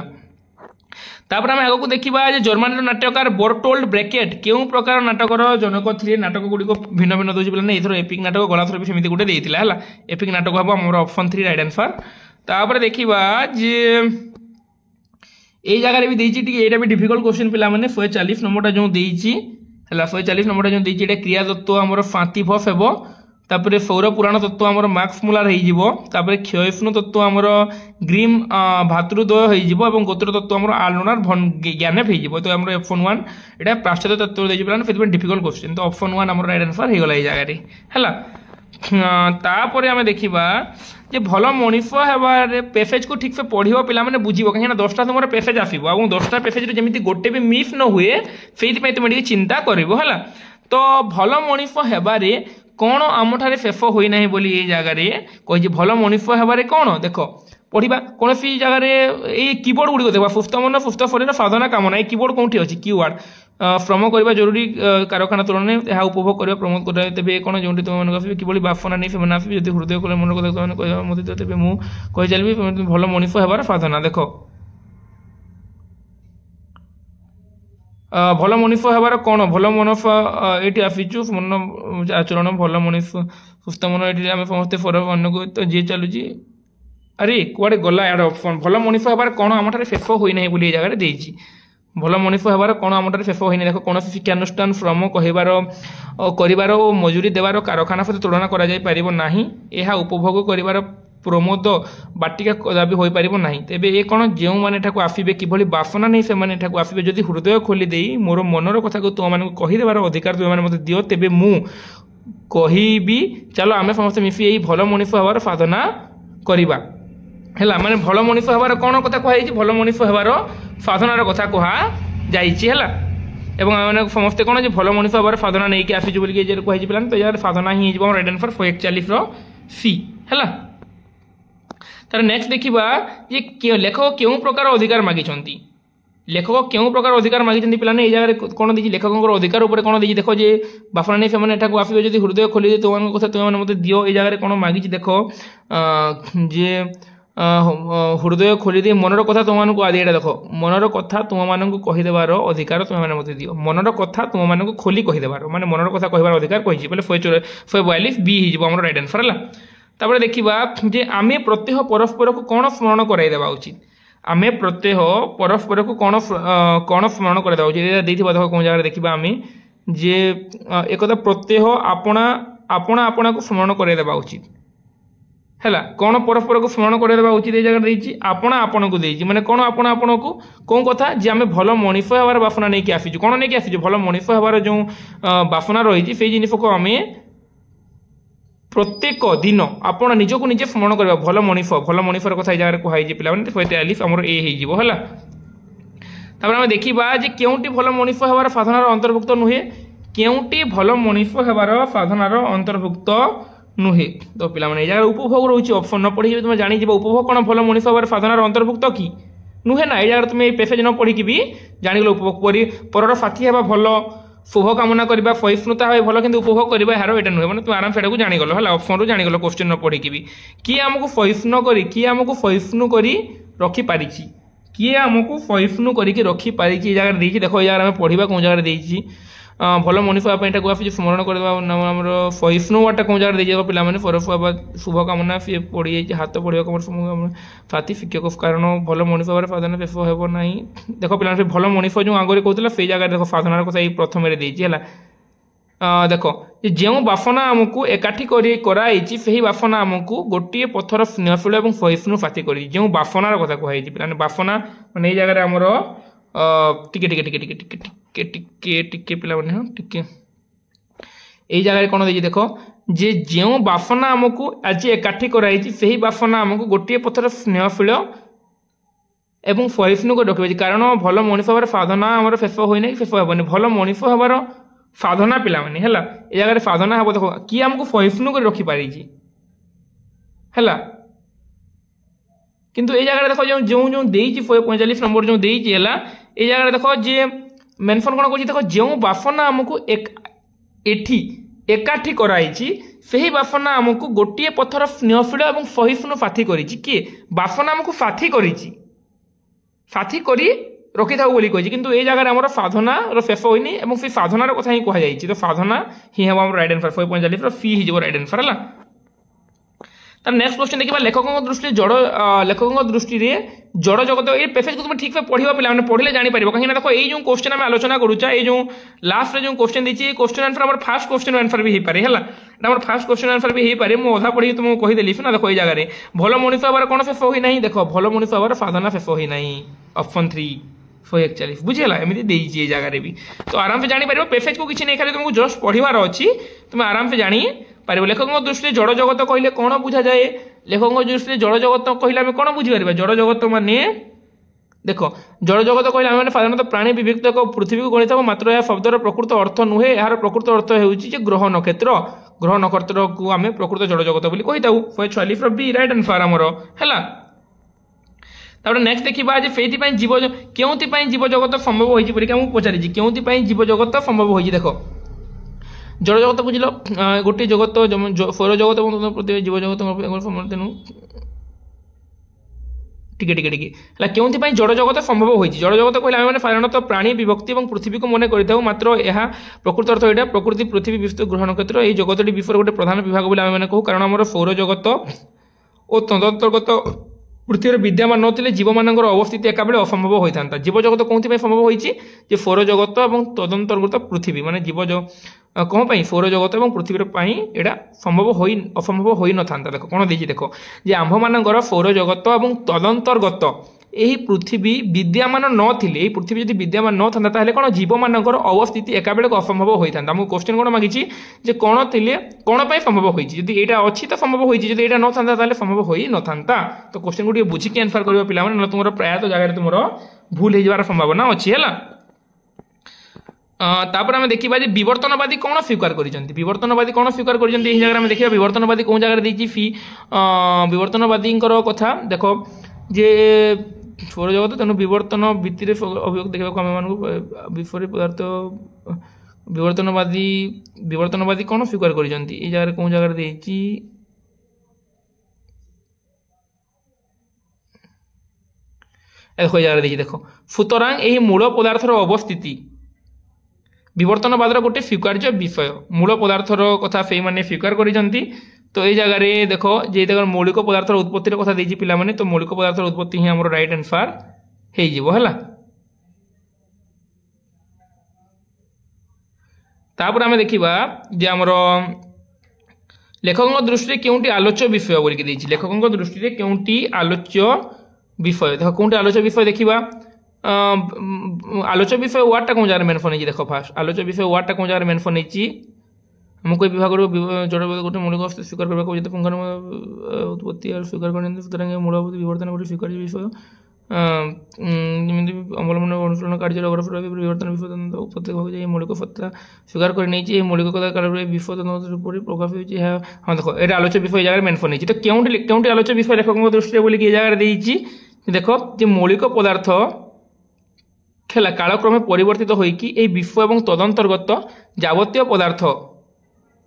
Speaker 1: तापर आम आगक देखा जर्मनी नाट्यकार बर्टोल्ड ब्रेकेट क्यों प्रकार नाटकर जनक थे नाटक गुड़िक भिन्न भिन्न दूसरी पे एथर एपिक नाटक गलाथर भी सेमती गोटे देता है एपिक नाटक हम आम ऑप्शन 3 राइट आंसर। तापर देखा जे ये जगह भी देती यहाँ भी डिफिकल्ट क्वेश्चन पे 140 नंबर जो देती 140 नंबर जो देती क्रिया तत्व आम फातिभफ हे तापर सौर पुराण तत्व आमर मार्क्स मुलार होपर क्षयष्णु तत्व आमर ग्रीम भातृद्वय हो गोत्र तत्व आमर आलनार ज्ञानेप हो तो आम ऑप्शन 1 यहाँ पाश्चात्य तत्व देखिए डिफिकल्ट क्वेश्चन तो ऑप्शन 1 आम राइट आंसर होगा ये जगह तापर आम देखा जे भल मनीष हेबार पेसेज को ठीक से पढ़ो पे बुझे कहीं 10टा तुम पेसेज आसो और 10टा पेसेज जमी गोटे भी मिस न हुए से तुम चिंता कर तो भल मनीष हेबार कौन आम ठारे शेष होना बोली ये जगह कही भल मनीष हेबार कौन देख पढ़ा कौन सी जगह ये कीबोर्ड गुड़िक देख सुस्थ मन सुस्थ शरीर साधना कामना ये कीबोर्ड कौटी अच्छी कीवर्ड श्रम करने जरूरी कारखाना तुलन यह उपभोग करवा प्रमोद कर तेज कौन जो तुम कि बासना नहीं से आसबे जब हृदय कले मन कथा मत तेज मुझे चलि भल मनीष हेबार साधना देख भल मनीष हेबार कौन भल मनस ये आसीचु मन आचरण भल मनीष सुस्थ मन ये आम समस्ते फरक अन्न को तो जी चलुची अरे कुआड़े गला यार ऑप्शन भल मनीष हेबार कौन आम ठारे शेष होना बोली जगह देती भल मनीष हेबार कौन आम ठारे शेष होना देख कौन शिक्षानुष्ठान श्रम कहबार कर मजूरी देवार कारखाना सहित तुलना करा यह उपभोग कर प्रमोद बाटिका कदापि हो पार ना तेज ये कौन जो मैंने आसबे कि बासना नहीं से आसबे जदि हृदय खोली दे मोर मनर कथा को तुम कहीदेवार अधिकार तुम मत दियो तेज मु कहि चलो आम समस्त मिसी यही भल मनीष हेबार साधना करवा है माने भल मनीष हेबार कौन कथा कहुई भल मनीष हेबार साधनार कथा कहुला एवं समस्ते कौन भल मनीष हेबार साधना नहीं आसीचु बोलिए कही पे तो यार साधना ही राइट आंसर 141 सी है। तार नेक्स्ट देखा ये लेखक क्यों प्रकार अधिकार मागी लेखक क्यों प्रकार अधिकार मागी पे जगह कौन देखिए लेखक अधिकार उपर कौन देखिए देख जे बापना नहीं से आसबे जब हृदय खोली दे तुम कथा तुम मत दियो ये जगह कौन मागी देख जे हृदय खोली दे मनर कथा तुमको आदि यहाँ देख मनर कथा तुम कहीदेवार अधिकार तुम मत दियो मनर कथा तुम खोली कहीदेवार माने मनर कथा कहबार अधिकार कही 142 बी हो राइट आंसर है। तापर देखा जे आमे प्रत्यह परस्पर को कौन स्मरण कराइदेवा उचित आमे प्रत्यह परस्पर को कौन कौन स्मरण कराइदेवा उचित देख कौन जगह देखा आम जे एक प्रत्यह आपणा आपणा आपणा को स्मरण कराइदेवा उचित है कौन परस्पर को स्मरण कराइदेवा उचित ये जगह देती आपणा आपण को देती माने कौन आपण आपण को कौन कथा जे आम भल मनीष हेबार बासना नहीं आसीचु कौन नहीं आसीचु भल मनीष हेबार जो बासना रही से जिन को आम प्रत्येक दिन आप निजक निजे स्मरण करवा भल मनीषर कथा जगह कहुई पे 143 आमर ए होगा। तापर आम देखा जे केउटी भल मनीष हेबार साधनार अंतर्भुक्त नुहे केउटी भल मनीष हेबार साधनार अंतर्भुक्त नुहे तो पे जगह उपभोग रोचे ऑप्शन न पढ़ी तुम जानी उपभोग कौन भल मनीष हेबार साधनार अंतर्भुक्त कि नुहे ना ये जगह तुम पेसेज न पढ़ी भी जाणीगल उपभोग पर साथी हेबा भल शुभ कामना करवा सहिष्णुता है भल कि उपभोग करवा यार यहाँ नुहे मैंने तुम आराम से जाणीगल है ऑप्शन रू जाणीगल क्वेश्चन न पढ़ी भी किए आमको सहिष्णु करी किए आमको सहिष्णु करी रखिपारी किए आमको सहिष्णु करके रखिपारी ये जगह देखिए देख ये जगह पढ़ा कौन जगह देती भल मनीष हाँपी आस स्मरण कर सहिष्णु वार्टा कौन जगह देखिए पे परस शुभ कामना सी पड़ी जाइए हाथ पढ़ा साथी शिक्षक कारण भल मनीष हेबार साधना शेष हो ना देख पे भल मनीष जो आगे कहला से जगह देख साधनार कथा प्रथम देती है देख जो बासना आमको एकाठी कराई से बासना आमको गोटे पथर स्नेहशील और सहिष्णु साथी कर जो बासनार कथा कहुई पे बासना मैंने ये जगह आमर टिके टिके टिके टिके टिके टिके टिके टिके पिला माने हाँ टिके ये जगह कौन देखिए देख जे जो बासना आमको आज एकाठी कराई से बासना आमको गोटे पथर स्नेहशील एवं सहिष्णु कर रखिए कारण भल मनीष हेबार साधना आमर शेष होना शेष हेनी भल मनीष हेबार साधना पिला माने है ये जगह साधना हे देख किए आमको सहिष्णु कर रखिपारी है किंतु ये जगह देख जो जो जो देती 45 नंबर जो देती है ये जगह देख जे मेनसन कौन कर देख जो बासना आमको एठी एकाठी कराई से बासना आमको गोटे पथर स्नेहशील और सहिष्णु साथी करी किए बासना आमको साथी करी साथी करी रखी था बोली कही किंतु ए जगह आम साधना शेष होनी और से साधनार कथा ही कहुई तो साधना ही हम राइट आंसर 5.40 फी हो राइट आंसर है। तार नेक्स्ट क्वेश्चन देखा लेखकों दृष्टि जड़ लेखकों दृष्टि जड़ जगत ये पैसेज को तुम ठीक से पढ़ा पे पढ़ले जापर कहीं देखो ये जो क्वेश्चन आम आलोचना करूचा ये जो लास्ट जो क्वेश्चन देती क्वेश्चन आंसर आम फास्ट क्वेश्चन आंसर भी हो पाए है आम फास्ट क्वेश्चन आंसर भी हो पाए मुझे अधा पढ़ी तुमको कहीदेली ना देखो ये जगह भल मनुष्य हबार कौन शेष होना देख भल मनुष्य हबार साधना शेष होना ऑप्शन 3 141 बुझीगला एमती ये जगह भी तो आराम से जापर पैसेज को किसी नहीं खाली तुमको जस्ट पढ़ार अच्छी तुम आराम से जानी पार लेखकों दृष्टि जड़ जगत कहले कौन बुझा जाए लेखकों दृष्टि जड़ जगत कहले आम कौन बुझीपर जड़ जगत माने देख जड़ जगत कहले आम साधारणतः प्राणी विभक्त एक पृथ्वी को गणित मात्र यह शब्दर प्रकृत अर्थ नुहे यार प्रकृत अर्थ होउछि ग्रह नक्षत्र को आम प्रकृत जड़ जगत बोली कही था 144 बी राइट आंसर आमर है। तापर नेक्स्ट देखा से जीव क्यों जीव जगत संभव होगी पचारि क्यों जीव जगत संभव होगी देख जड़ जगत बुझल गोटे जगत सौर जगत और जीव जगत तेणु टिके क्यों जड़ जगत संभव होगी जड़ जगत कहले आम साधारणतः प्राणी विभक्ति और पृथ्वी को मन कर मात्र यह प्रकृत अर्थ यहाँ प्रकृति पृथ्वी विस्तृत ग्रह नक्षत्र ये जगत विषय गोटे प्रधान विभाग बोली आम कहूँ कारण आम सौर जगत और तदंतर्गत पृथ्वी विद्यमान नथिले जीव मानकर अवस्थिति एका बेले असंभव होता जीव जगत कौन संभव होती सौर जगत और तदंतर्गत पृथ्वी माने जीव कौन सौर जगत और पृथ्वी यहाँ संभव असंभव हो न था देख कौन देखिए देख जे आम्भ मानकर सौर जगत और तदंतर्गत यही पृथ्वी विद्यमान नथिले पृथ्वी जब विद्यमान न था ताहले कौन जीव मानकर अवस्थिति एका बेले असंभव होता आमको क्वेश्चन कौन मागिछि जे कौन थिले कौन पाई संभव होई जदि एटा अछि तो संभव होई जदि एटा न था ताहले संभव होई न था तो क्वेश्चन को बुझिकी आंसर करियो पिला माने तुमरो प्राय तो जगह तुमरो भूल हो जाबार संभावना अछि हैला। तापर आम देखा विवर्तनवादी कौन स्वीकार करवर्तनवादी कौन स्वीकार कर जगह आम देखा विवर्तनवादी कौन जगह देखिए फी विवर्तनवादी कथा देख जे सौर जगत तेणु विवर्तन भित्तिर अभियोग देखा आम विपरीत पदार्थ विवर्तनवादी कौन स्वीकार कर जगह कौन जगह देखिए जगह देखिए देख सुतरां यही मूल पदार्थर अवस्थिति विवर्तनवादर गोटे स्वीकार्य विषय मूल पदार्थर कथा से मैंने स्वीकार कर तो ये जगह देख जे मौलिक पदार्थर उत्पत्तिर कथा देती पिला माने तो मौलिक पदार्थर उत्पत्ति ही आम राइट आंसर है। तापर आम देखा जे आमर लेखकों दृष्टि क्योंटी आलोच्य विषय बोलिकी लेखकों दृष्टि क्योंटी आलोच्य विषय देख कौन आलोच्य विषय देखा आलोच्य विषय वार्डटा कौन जगह मेनसन देख फास्ट आलोच्य विषय वार्डटा कौन जगह मेनसन आम कोई विभाग जड़ गोटे मौलिक अवस्था स्वीकार करने पुंखानु उत्पत्ति और स्वीकार कर मूल विवर्तन गोटे स्वीकार्य विषय जमी अवलम्बन अनुसरण कार्य विवर्तन विषय उत्पत्ति मौलिक सत्ता स्वीकार कर मौलिक विषय प्रकाश हो हाँ देख ये आलोच्य विषय जगह मेनसन तो क्यों आलोच्य विषय लेखकों दृष्टि बोलिक जगह देख जे मौलिक पदार्थ खेला कालक्रमे परिवर्तित होई विश्व और तदंतर्गत जावतीय पदार्थ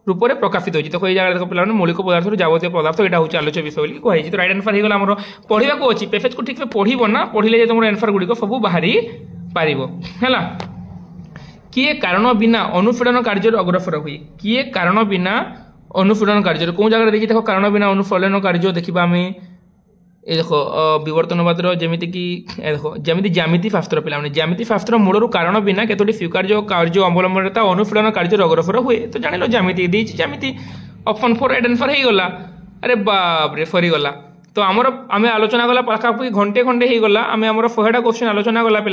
Speaker 1: रूप में प्रकाशित होती तो ये जगह देख पे मौलिक पदार्थ जावतीय पदार्थ यहाँ हूँ आलोच्य विषय कही तो राइट आंसर होगा आम पढ़ा को अच्छी पेसेज को ठीक से पढ़ो ना पढ़ले तुम आंसर गुड़िक सब बाहरी पार है किए कारण बिना अनुपीड़न कार्य अग्रसर हुए किए कारण बिना अनुपीड़न कार्य कौन जगह देखिए देख कारण बिना अनुफलन कार्य देखा आम ये देख विवर्तनवाद जमीती कि देख जमी ज्यामिति शास्त्र पे ज्यामिति शास्त्र मूलर कारण बिना केतोटी स्वीकार्य कार्य अवलंबन अनुपीड़न कार्य अग्रसर हुए तो जान लो ज्यामिति ज्यामिति ऑप्शन 4 राइट आंसर होगा। अरे बाप रे सरीगला तो आमर आम आलोचना कला पाखापाखि घंटे खंडे हो गला आम आम 100टा क्वेश्चन आलोचना कला पे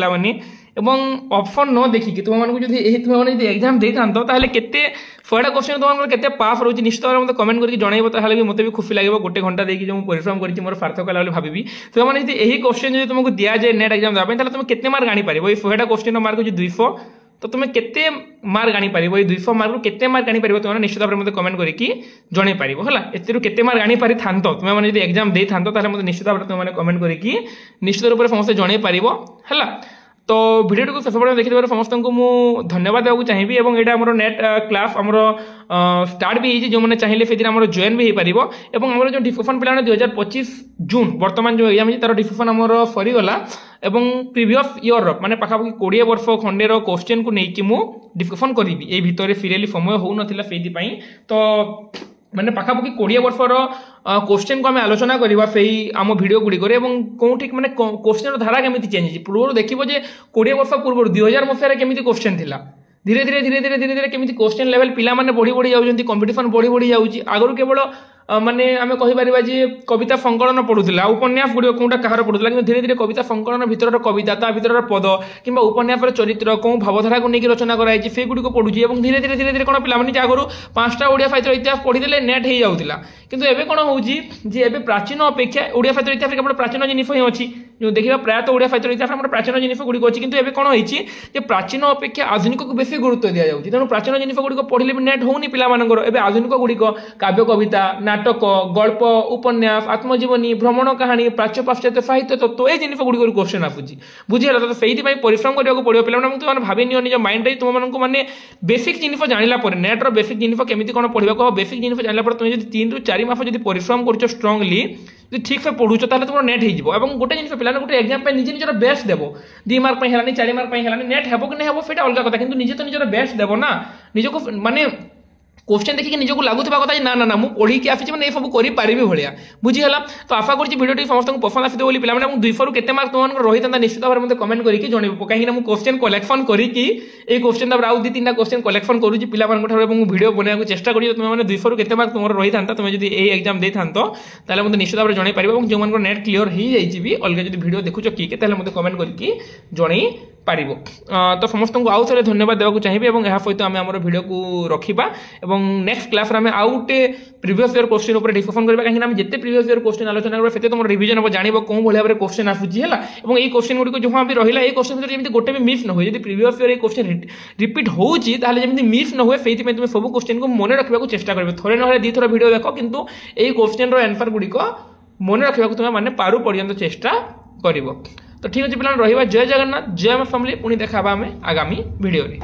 Speaker 1: ऑप्शन न देखिकी तुमने एग्जाम दे था ताहले केते 100टा क्वेश्चन तुम पास रोचे निश्चित भाव मतलब कमेंट करके जनइब ताहले भी मते भी खुशी लगे गोटे घंटा देखिए जो परिश्रम करी मोर सार्थक है भावी तो मैंने यही क्वेश्चन जो तुमको दि जाए नेट एग्जाम देवाई तुम केते मार्क आनी पार ये 100टा क्वेश्चन मार्क हो 200 तो तुम्हें केते मार्क आनी पार ये 200 मार्क केते मार्क आनी पार तुम निश्चित भाव में कमेंट करके जन पार है एत केते मार्क आनी पारि था तुम्हें एग्जाम दे था मतलब निश्चित भाव में तुमने कमेंट करके निश्चित रूप से समस्त जन पार है। तो भिडियो को शेष पर्यटन देखिए समस्त को मुझे धन्यवाद देवाक चाहिए और यहाँ आम नेट क्लास आमर स्टार्ट भी होती जो मैंने चाहिए से आम जॉइन भी हो पार और आम जो डिस्कसन पे 2025 जून बर्तमान जो एग्जाम तार डिस्कसन आमर सरीगला एवं प्रिवियस इयर माने पाखापाखि 20 वर्ष खंडेर क्वेश्चन को लेकिन मुझे डिस्कसन करी ये भितर सीरियली समय हो नाला से तो मैंने पाखापाखि 20 वर्षर क्वेश्चन को आम आलोचना करवा से आम भिड गुड़िक कौटी मैंने क्वेश्चन धारा केमी चेंज पूर्व देखिए 20 वर्ष पूर्व 2000 मसीह केमी क्वेश्चन थिला धीरे धीरे धीरे धीरे धीरे धीरे केमी क्वेश्चन लेवल पिला माने बढ़ी बढ़ी जाऊँच कंपिटिशन बढ़ी बढ़ी जाऊँगी आगु केवल माने आम कहीपर जे कविता संकलन पढ़ुला उपन्यास गुड़िक कौटा कहार पढ़ुला कि धीरे धीरे कविता संकलन भितर कविता ता भितर पद कि उपन्यास चरित्र कौन भावधारा को लेकिन रचना कराई से गुड़िक पढ़ुची और धीरे धीरे धीरे धीरे कौन पे आगु 5टा ओडिया साहित्य इतिहास पढ़ीदे नेट हो जाऊला किंतु एबे कौन होउची जे एबे प्राचीन अपेक्षा ओडिया साहित्य इतिहास केवल प्राचीन जिनिस ही अच्छी जो देखा प्रायतः ओडिया साहित्य इतिहास प्राचीन जिनिस गुड़िक अच्छी किंतु एबे कौन होइची जे प्राचीन अपेक्षा आधुनिक को बेसी गुरुत्व दिया जाउची तेणु प्राचीन जिनिस गुड़िक पढ़िले भी नेट होनी पिलामानकर एबे आधुनिक गुड़िक काव्य कविता नाटक गल्प उपन्यास आत्मजीवनी भ्रमण कहानी प्राच्य पाश्चात्य साहित्य तत्व ये जिन गुड़िक क्वेश्चन आसूची बुझीगला तो से परिश्रम करा पड़ो पे तुम भावी नि निज माइंड तुम मैंने बेसिक जिनिस जाना नेट्र बेसिक जिनिस केमी कौन पढ़ा बेसिक जिनिस जाना तुम 3 ରୁ 4 मास जब परिश्रम कर स्ट्रंगली ठीक से पढ़ुच ताले तुम नेट हो गोटे जिन पे गोटे एग्जाम निजे निजर बेस्ट देव 2 मार्क 4 मार्क नेट हे कि नहीं हे से अलग कथा कि निजे तो निजर बेस्ट देव ना निजक माने क्वेश्चन देखिए निजक लगुवा कथा ना ना ना मुझे पढ़ी आसी मैंने सब करी भाया बुझीगला तो आशा करुँच भिडियो समस्त पसंद आसो बोली पे 200 रू केते मार्क तुम रही था निश्चित भाव में कमेंट करके जनइब कहीं मुझे क्वेश्चन कलेक्शन करके क्वेश्चन आउ 2-3टा क्वेश्चन कलेक्शन करुँच पिला भिडियो बनवाक चेष्टा कर तुम 200 रू केते मार्क तुम रही था तुम जब ये एग्जाम दे था तो मतलब निश्चित भाव में जनई पार जो मन नेट क्लीयर हो जाए अलग जब भिडियो देखुच किए मतलब कमेंट करके जन पार तो समस्त को आउ थे धन्यवाद देवाक चाहिए और यह सहित आम आम भिडियो को रखा और नेक्स्ट क्लास में आउ गोटे प्रिवियस ईयर क्वेश्चन पर डिस्कसन करबा कहीं हम जिते प्रिवियस ईयर क्वेश्चन आलोचना करबा सेते तुम रिवीजन हो जानिबो कोन भलिया भाबरे क्वेश्चन आसुची हैला एवं एई क्वेश्चन गुडी को जहां भी रहिला एई क्वेश्चन भीतर जेमिति गोटे भी मिस न होय यदि प्रिवियस ईयर ए क्वेश्चन रिपीट होउची ताले जेमिति मिस न होय सेति में तुम सब क्वेश्चन को मने रखबा को चेष्टा करबे थोड़े न होले 2 थोड़ा वीडियो देखो किंतु एई क्वेश्चन रो आंसर गुडी को मने रखबा को तुम माने पारु पर्यंत चेष्टा करिवो तो ठीक अछि पिलान रहिबा जय जगन्नाथ जय मां फैमिली पुनी देखाबा हमें आगामी वीडियो रे।